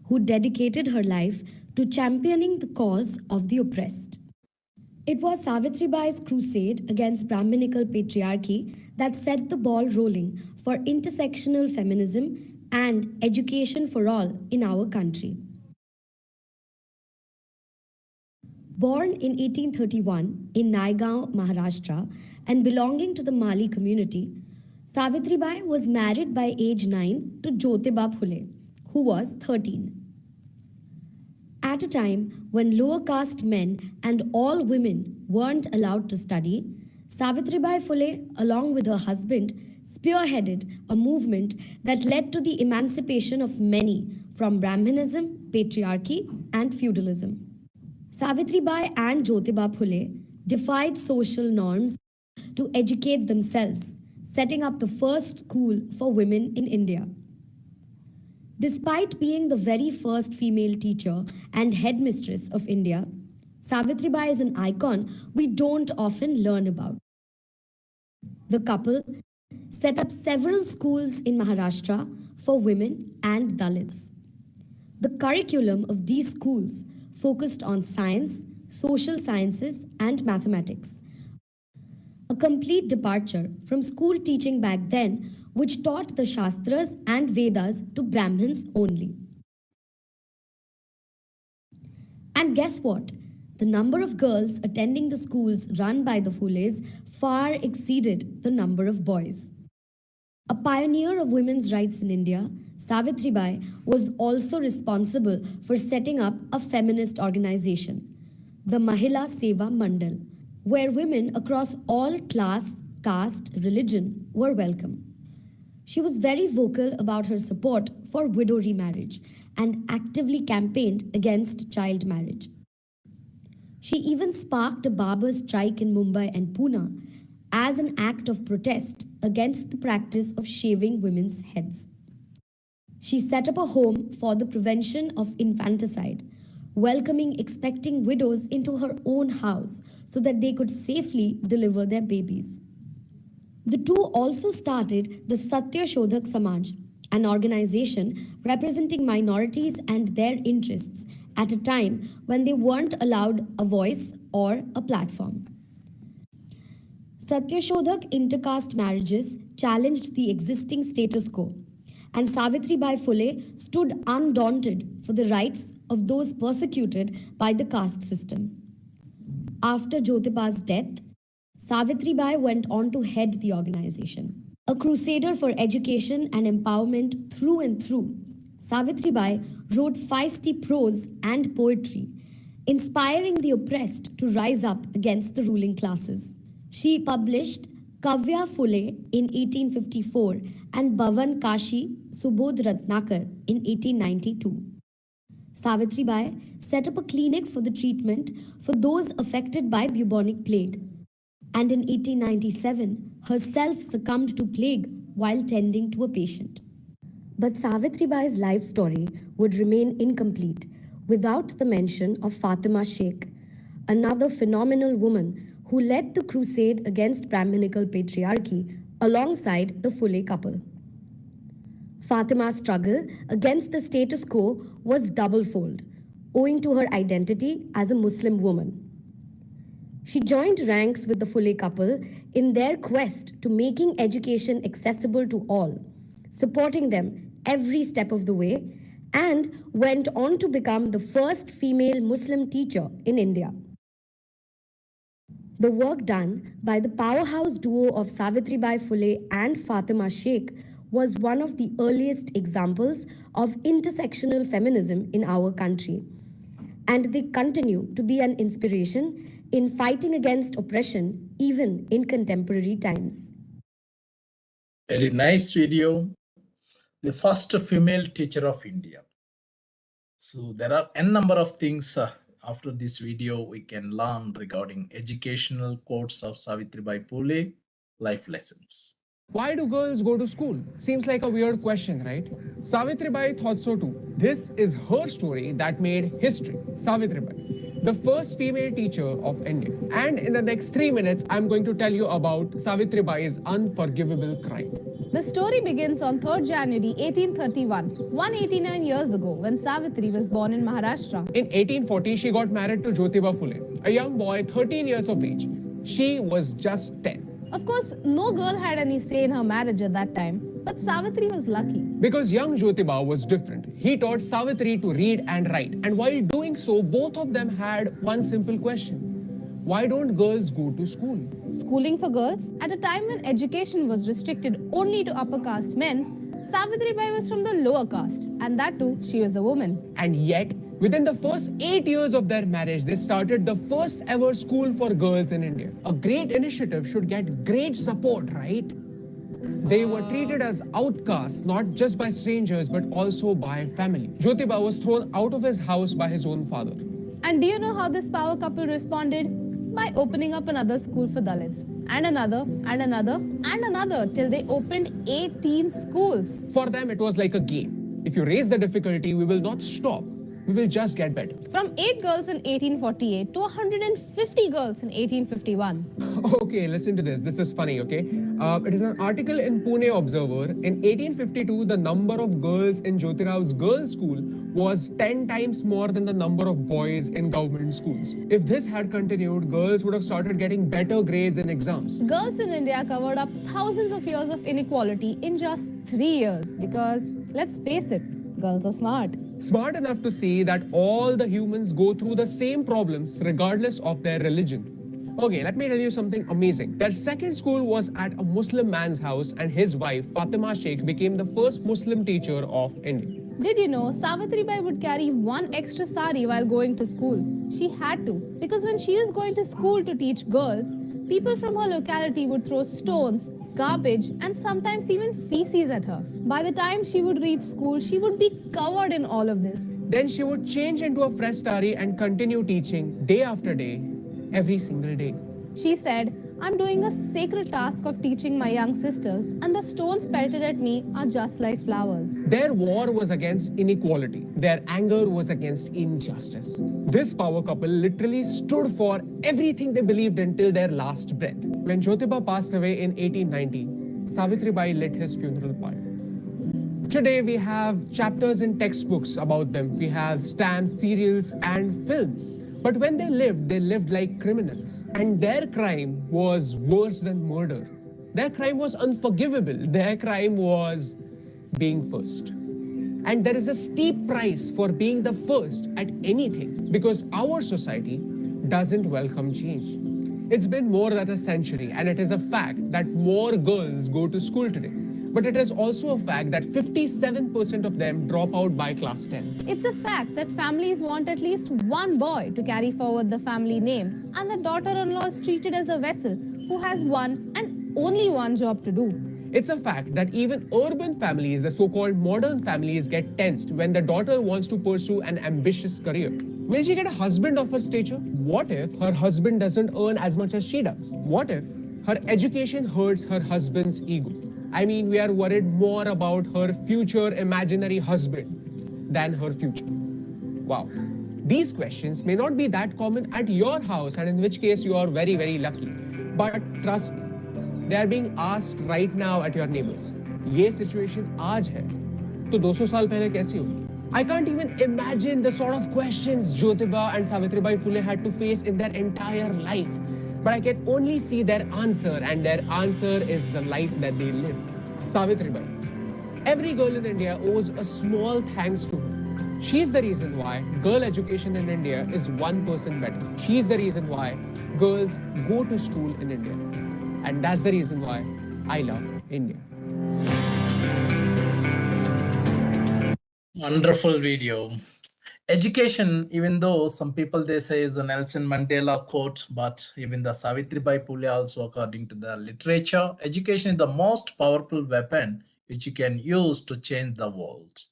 who dedicated her life to championing the cause of the oppressed. It was Savitribai's crusade against Brahminical patriarchy that set the ball rolling for intersectional feminism and education for all in our country. Born in 1831 in Naigaon, Maharashtra, and belonging to the Mali community, Savitribai was married by age 9 to Jyotiba Phule, who was 13. At a time when lower caste men and all women weren't allowed to study, Savitribai Phule, along with her husband, spearheaded a movement that led to the emancipation of many from Brahminism, patriarchy, and feudalism. Savitribai and Jyotiba Phule defied social norms to educate themselves, setting up the first school for women in India. Despite being the very first female teacher and headmistress of India, Savitribai is an icon we don't often learn about. The couple set up several schools in Maharashtra for women and Dalits. The curriculum of these schools focused on science, social sciences, and mathematics. A complete departure from school teaching back then, which taught the Shastras and Vedas to Brahmins only. And guess what? The number of girls attending the schools run by the Phules far exceeded the number of boys. A pioneer of women's rights in India, Savitribai was also responsible for setting up a feminist organization, the Mahila Seva Mandal, where women across all class, caste, religion were welcome. She was very vocal about her support for widow remarriage and actively campaigned against child marriage. She even sparked a barber strike in Mumbai and Pune as an act of protest against the practice of shaving women's heads. She set up a home for the prevention of infanticide, welcoming expecting widows into her own house so that they could safely deliver their babies. The two also started the Satya Shodhak Samaj, an organization representing minorities and their interests at a time when they weren't allowed a voice or a platform. Satya Shodhak intercaste marriages challenged the existing status quo, and Savitribai Phule stood undaunted for the rights of those persecuted by the caste system. After Jyotiba's death, Savitribai went on to head the organization. A crusader for education and empowerment through and through, Savitribai wrote feisty prose and poetry, inspiring the oppressed to rise up against the ruling classes. She published Kavya Phule in 1854 and Bhavan Kashi Subodh Ratnakar in 1892. Savitribai set up a clinic for the treatment for those affected by bubonic plague, and in 1897 herself succumbed to plague while tending to a patient. But Savitribai's life story would remain incomplete without the mention of Fatima Sheikh, another phenomenal woman who led the crusade against Brahminical patriarchy alongside the Phule couple. Fatima's struggle against the status quo was doublefold, owing to her identity as a Muslim woman. She joined ranks with the Phule couple in their quest to making education accessible to all, supporting them every step of the way, and went on to become the first female Muslim teacher in India. The work done by the powerhouse duo of Savitribai Phule and Fatima Sheikh was one of the earliest examples of intersectional feminism in our country. And they continue to be an inspiration in fighting against oppression even in contemporary times. Very nice video. The first female teacher of India. So there are n number of things after this video we can learn regarding educational quotes of Savitribai Phule, life lessons. Why do girls go to school? Seems like a weird question, right? Savitribai thought so too. This is her story that made history. Savitribai, the first female teacher of India. And in the next 3 minutes, I'm going to tell you about Savitribai's unforgivable crime. The story begins on 3rd January 1831, 189 years ago, when Savitri was born in Maharashtra. In 1840, she got married to Jyotiba Phule, a young boy 13 years of age. She was just 10. Of course, no girl had any say in her marriage at that time, but Savitri was lucky. Because young Jyotiba was different. He taught Savitri to read and write. And while doing so, both of them had one simple question. Why don't girls go to school? Schooling for girls? At a time when education was restricted only to upper caste men, Savitribai was from the lower caste, and that too, she was a woman. And yet, within the first 8 years of their marriage, they started the first ever school for girls in India. A great initiative should get great support, right? They were treated as outcasts, not just by strangers, but also by family. Jyotiba was thrown out of his house by his own father. And do you know how this power couple responded? By opening up another school for Dalits. And another, and another, and another, till they opened 18 schools. For them, it was like a game. If you raise the difficulty, we will not stop. We will just get better. From 8 girls in 1848 to 150 girls in 1851. Okay, listen to this. This is funny, okay? It is an article in Pune Observer. In 1852, the number of girls in Jyotirao's girls' school was 10 times more than the number of boys in government schools. If this had continued, girls would have started getting better grades in exams. Girls in India covered up thousands of years of inequality in just 3 years because, let's face it, girls are smart. Smart enough to see that all the humans go through the same problems regardless of their religion. Okay, let me tell you something amazing. Their second school was at a Muslim man's house, and his wife, Fatima Sheikh, became the first Muslim teacher of India. Did you know Savitribai would carry one extra sari while going to school? She had to, because when she was going to school to teach girls, people from her locality would throw stones, garbage, and sometimes even feces at her. By the time she would reach school, she would be covered in all of this. Then she would change into a fresh sari and continue teaching day after day, every single day. She said, I'm doing a sacred task of teaching my young sisters, and the stones pelted at me are just like flowers. Their war was against inequality. Their anger was against injustice. This power couple literally stood for everything they believed in till their last breath. When Jyotiba passed away in 1890, Savitribai lit his funeral pyre. Today we have chapters in textbooks about them. We have stamps, serials, and films. But when they lived like criminals. And their crime was worse than murder. Their crime was unforgivable. Their crime was being first. And there is a steep price for being the first at anything, because our society doesn't welcome change. It's been more than a century, and it is a fact that more girls go to school today. But it is also a fact that 57% of them drop out by class 10. It's a fact that families want at least one boy to carry forward the family name, and the daughter-in-law is treated as a vessel who has one and only one job to do. It's a fact that even urban families, the so-called modern families, get tensed when the daughter wants to pursue an ambitious career. Will she get a husband of her stature? What if her husband doesn't earn as much as she does? What if her education hurts her husband's ego? I mean, we are worried more about her future imaginary husband than her future. Wow. These questions may not be that common at your house, and in which case you are very, very lucky. But trust me, they are being asked right now at your neighbors. ये situation आज है, तो 200 साल पहले कैसी होगी? I can't even imagine the sort of questions Jyotiba and Savitribai Phule had to face in their entire life. but I can only see their answer, and their answer is the life that they live. Savitribai. Every girl in India owes a small thanks to her. She's the reason why girl education in India is 1% better. She's the reason why girls go to school in India. And that's the reason why I love India. Wonderful video. Education, even though some people they say is a Nelson Mandela quote, but even the Savitribai Phule also, according to the literature, education is the most powerful weapon which you can use to change the world.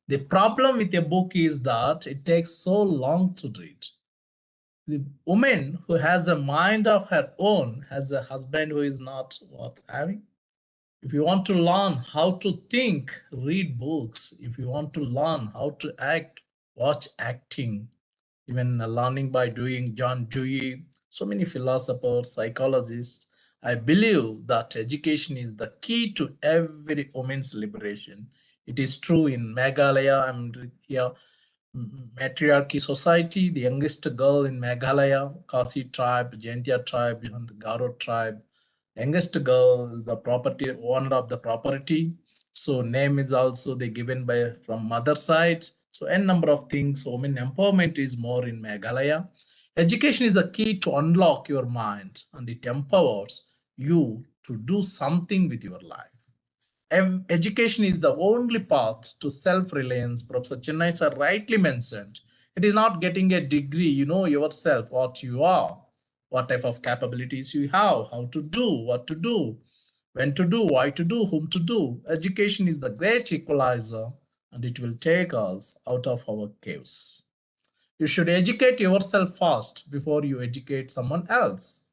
The problem with a book is that it takes so long to read. The woman who has a mind of her own has a husband who is not worth having. If you want to learn how to think, read books. If you want to learn how to act, watch acting. Even learning by doing. John Dewey, so many philosophers, psychologists. I believe that education is the key to every woman's liberation. It is true in Meghalaya. I'm here. Matriarchy society, the youngest girl in Meghalaya, Kasi tribe, Jaintia tribe, and Garo tribe. Youngest girl is the property owner of the property. So name is also they given by from mother side. So n number of things. Women empowerment is more in Meghalaya. Education is the key to unlock your mind, and it empowers you to do something with your life. Education is the only path to self-reliance. Professor Chennai sir rightly mentioned. It is not getting a degree. You know yourself, what you are, what type of capabilities you have, how to do, what to do, when to do, why to do, whom to do. Education is the great equalizer, and it will take us out of our caves. You should educate yourself first before you educate someone else.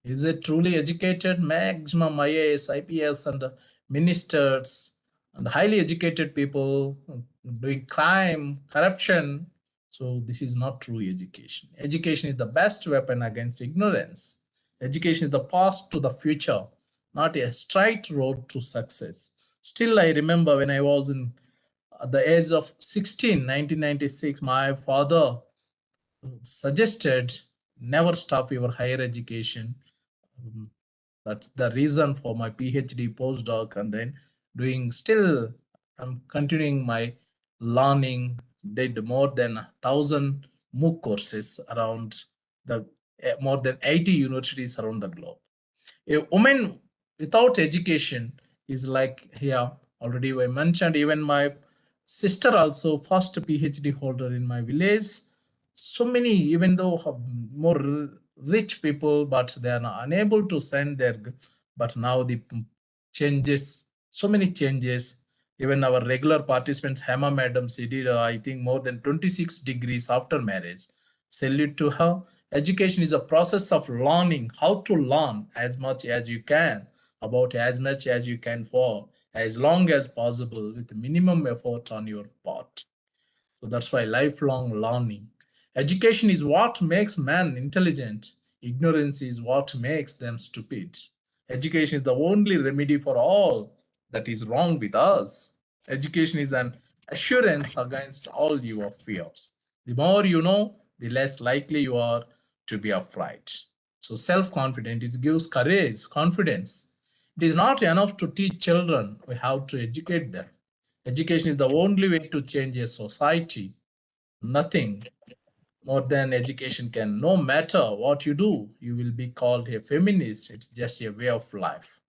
Is it truly educated? Maximum IAS, IPS, and ministers and highly educated people doing crime, corruption. So this is not true education. Education is the best weapon against ignorance. Education is the path to the future, not a straight road to success. Still, I remember when I was in at the age of 16, 1996, my father suggested never stop your higher education. That's the reason for my PhD postdoc, and then doing still I'm continuing my learning. Did more than 1,000 MOOC courses around the more than 80 universities around the globe. A woman without education is like here already I mentioned. Even my sister also first PhD holder in my village. So many, even though more rich people, but they are not unable to send their. But now the changes, so many changes. Even our regular participants, Hema Madam, she did I think more than 26 degrees after marriage. Salute to her. Education is a process of learning how to learn as much as you can, about as much as you can for as long as possible with minimum effort on your part. So that's why lifelong learning. Education is what makes man intelligent. Ignorance is what makes them stupid. Education is the only remedy for all that is wrong with us. Education is an assurance against all your fears. The more you know, the less likely you are to be afraid. So self-confidence, it gives courage, confidence. It is not enough to teach children, we have to educate them. Education is the only way to change a society. Nothing more than education can. No matter what you do, you will be called a feminist. It's just a way of life.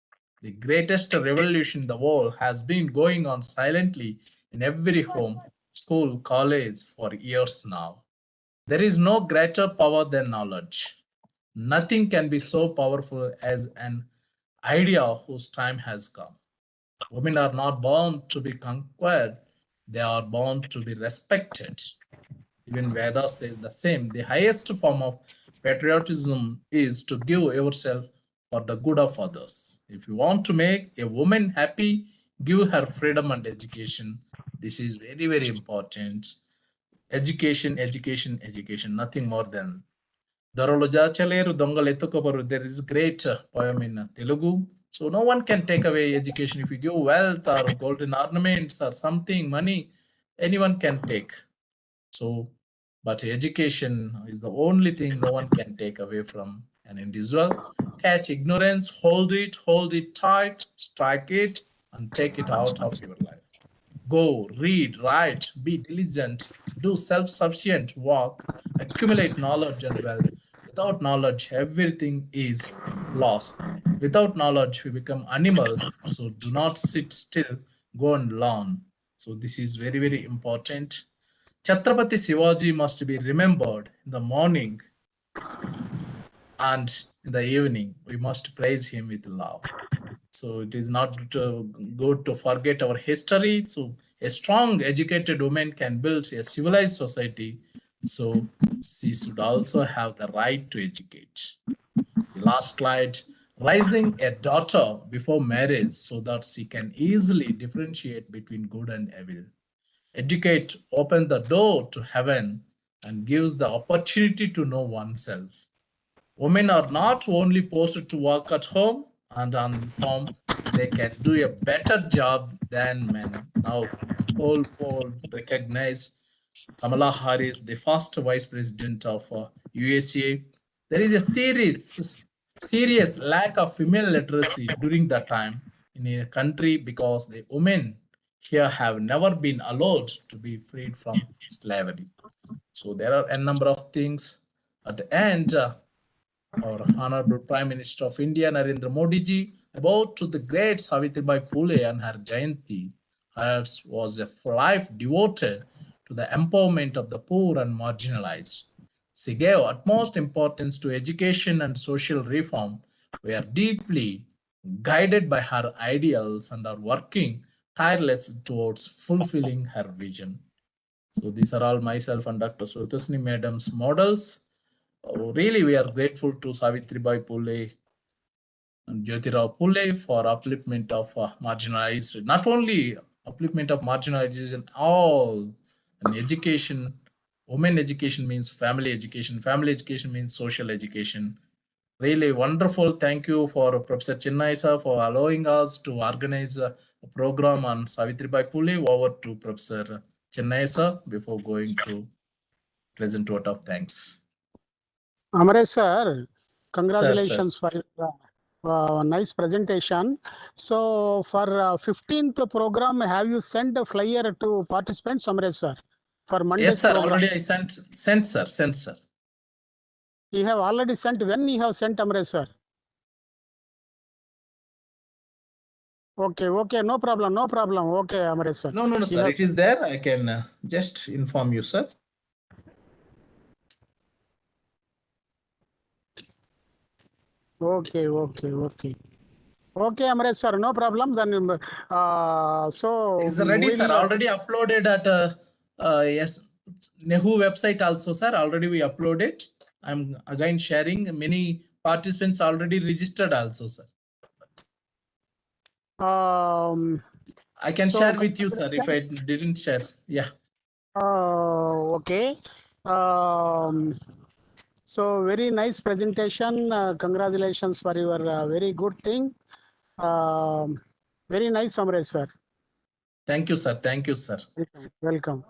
The greatest revolution in the world has been going on silently in every home, school, college for years now. There is no greater power than knowledge. Nothing can be so powerful as an idea whose time has come. Women are not born to be conquered, they are born to be respected. Even Vedas says the same. The highest form of patriotism is to give yourself for the good of others. If you want to make a woman happy, give her freedom and education. This is very, very important. Education, education, education, nothing more than. There is great poem in Telugu. So no one can take away education. If you give wealth or golden ornaments or something, money, anyone can take. So, but education is the only thing no one can take away from an individual. Catch ignorance, hold it tight, strike it, and take it out of your life. Go, read, write, be diligent, do self-sufficient work, accumulate knowledge and wealth. Without knowledge, everything is lost. Without knowledge, we become animals. So do not sit still, go and learn. So this is very, very important. Chhatrapati Shivaji must be remembered in the morning and in the evening. We must praise him with love. So it is not good to forget our history. So a strong, educated woman can build a civilized society. So she should also have the right to educate. The last slide, raising a daughter before marriage so that she can easily differentiate between good and evil. Educate opens the door to heaven and gives the opportunity to know oneself. Women are not only posted to work at home and on farm, they can do a better job than men. Now, whole poll recognize Kamala Harris, the first vice president of USA. There is a serious lack of female literacy during that time in a country because the women here have never been allowed to be freed from slavery. So there are a number of things. At the end, our Honorable Prime Minister of India, Narendra Modi ji, about to the great Savitribai Phule and her Jayanti. Hers was a life devoted to the empowerment of the poor and marginalized. She gave utmost importance to education and social reform. We are deeply guided by her ideals and are working tirelessly towards fulfilling her vision. So these are all myself and Dr. Swatasni Madam's models. Really, we are grateful to Savitribai Phule and Jyotirao Phule for upliftment of marginalized, not only upliftment of marginalized in all, and education. Women education means family education means social education. Really wonderful. Thank you for Professor Chennai sir for allowing us to organize a program on Savitribai Phule. Over to Professor Chennai sir before going to present vote of thanks. Amresh sir, congratulations for your nice presentation. So for 15th program, have you sent a flyer to participants, Amresh sir, for Monday's Yes, sir. program? Already I sent, sir. You have already sent. When you have sent, Amresh sir? Okay, no problem. Okay, Amresh sir. No, sir. It is there. I can just inform you, sir. Okay, Amresh sir, no problem. Then, so is ready, sir. Already uploaded at yes, NEHU website also, sir. Already we uploaded. I'm again sharing. Many participants already registered also, sir. I can share with you, sir, if I didn't share. Yeah. Okay. So very nice presentation. Congratulations for your very good thing. Very nice, Amresh sir. Thank you, sir. Thank you, sir. Welcome.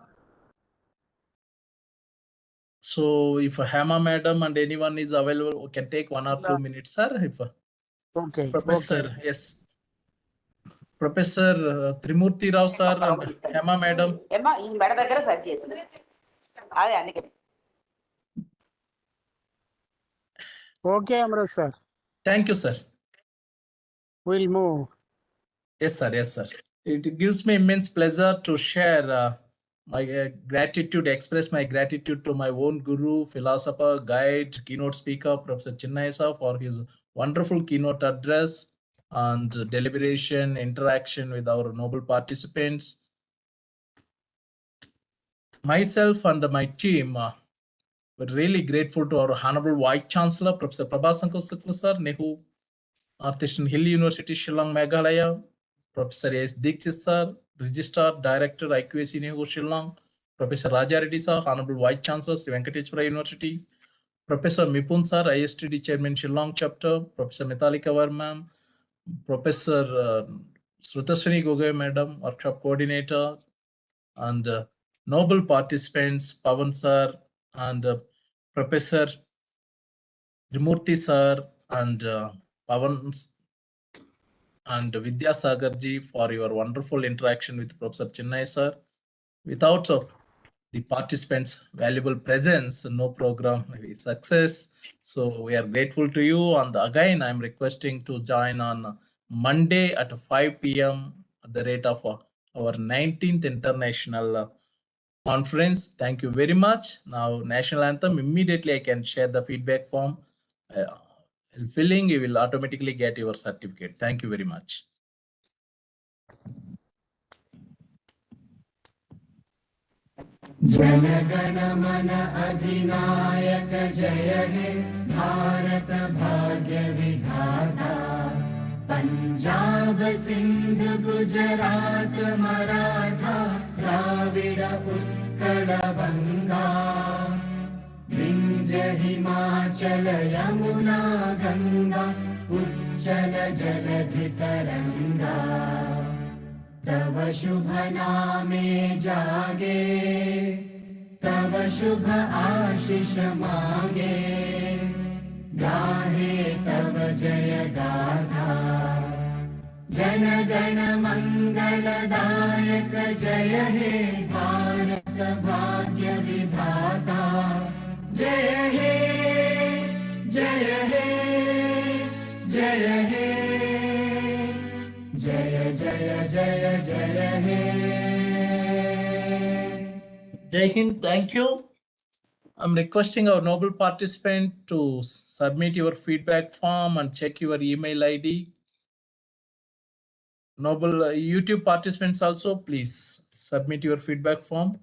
So if Hema madam and anyone is available, we can take 1 or 2 minutes, sir. If okay. Professor, yes. Professor Trimurti Rao sir and Hema madam. Okay, Amresh sir. Thank you, sir. We'll move. Yes, sir. It gives me immense pleasure to share my gratitude, express my gratitude to my own guru, philosopher, guide, keynote speaker, Professor Chennai sir, for his wonderful keynote address and deliberation, interaction with our noble participants. Myself and my team, we're really grateful to our Honorable Vice Chancellor, Professor Prabhasankar Shukla sir, NEHU, Artisan Hill University, Shillong, Meghalaya, Professor S. Dixit sir, Registrar, Director, IQAC, NEHU, Shillong, Professor Raja Reddy sir, Honorable Vice Chancellor, Sri Venkateswara University, Professor Mipun sir, ISTD Chairman, Shillong Chapter, Professor Metalika Verma, Professor Srutaswini Gogoi Madam, Workshop Coordinator, and noble participants, Pavan sir, and Professor Trimurti sir and Pavan and Vidya Sagarji for your wonderful interaction with Professor Chennai sir. Without the participants' valuable presence, no program may be success. So we are grateful to you. And again, I'm requesting to join on Monday at 5 p.m. at the rate of our 19th International Conference. Thank you very much. Now, National Anthem, immediately I can share the feedback form. Filling, you will automatically get your certificate. Thank you very much. जनगण मन अधिनायक जय हे भारत भाग्य विधाता पंजाब सिंध गुजरात मराठा द्राविड उत्कल बंगा विंध्य हिमाचल यमुना गंगा उच्चल जलधि तरंगा तव शुभ नामे जागे तव शुभ आशीष मांगे गाहे तव जय गाथा जन गण मंगलदायक जय हे भारत भाग्य विधाता जय हे जय हे जय हे जय जय जय जय हे Jai Hind, thank you. I'm requesting our noble participant to submit your feedback form and check your email ID. Noble YouTube participants also, please submit your feedback form.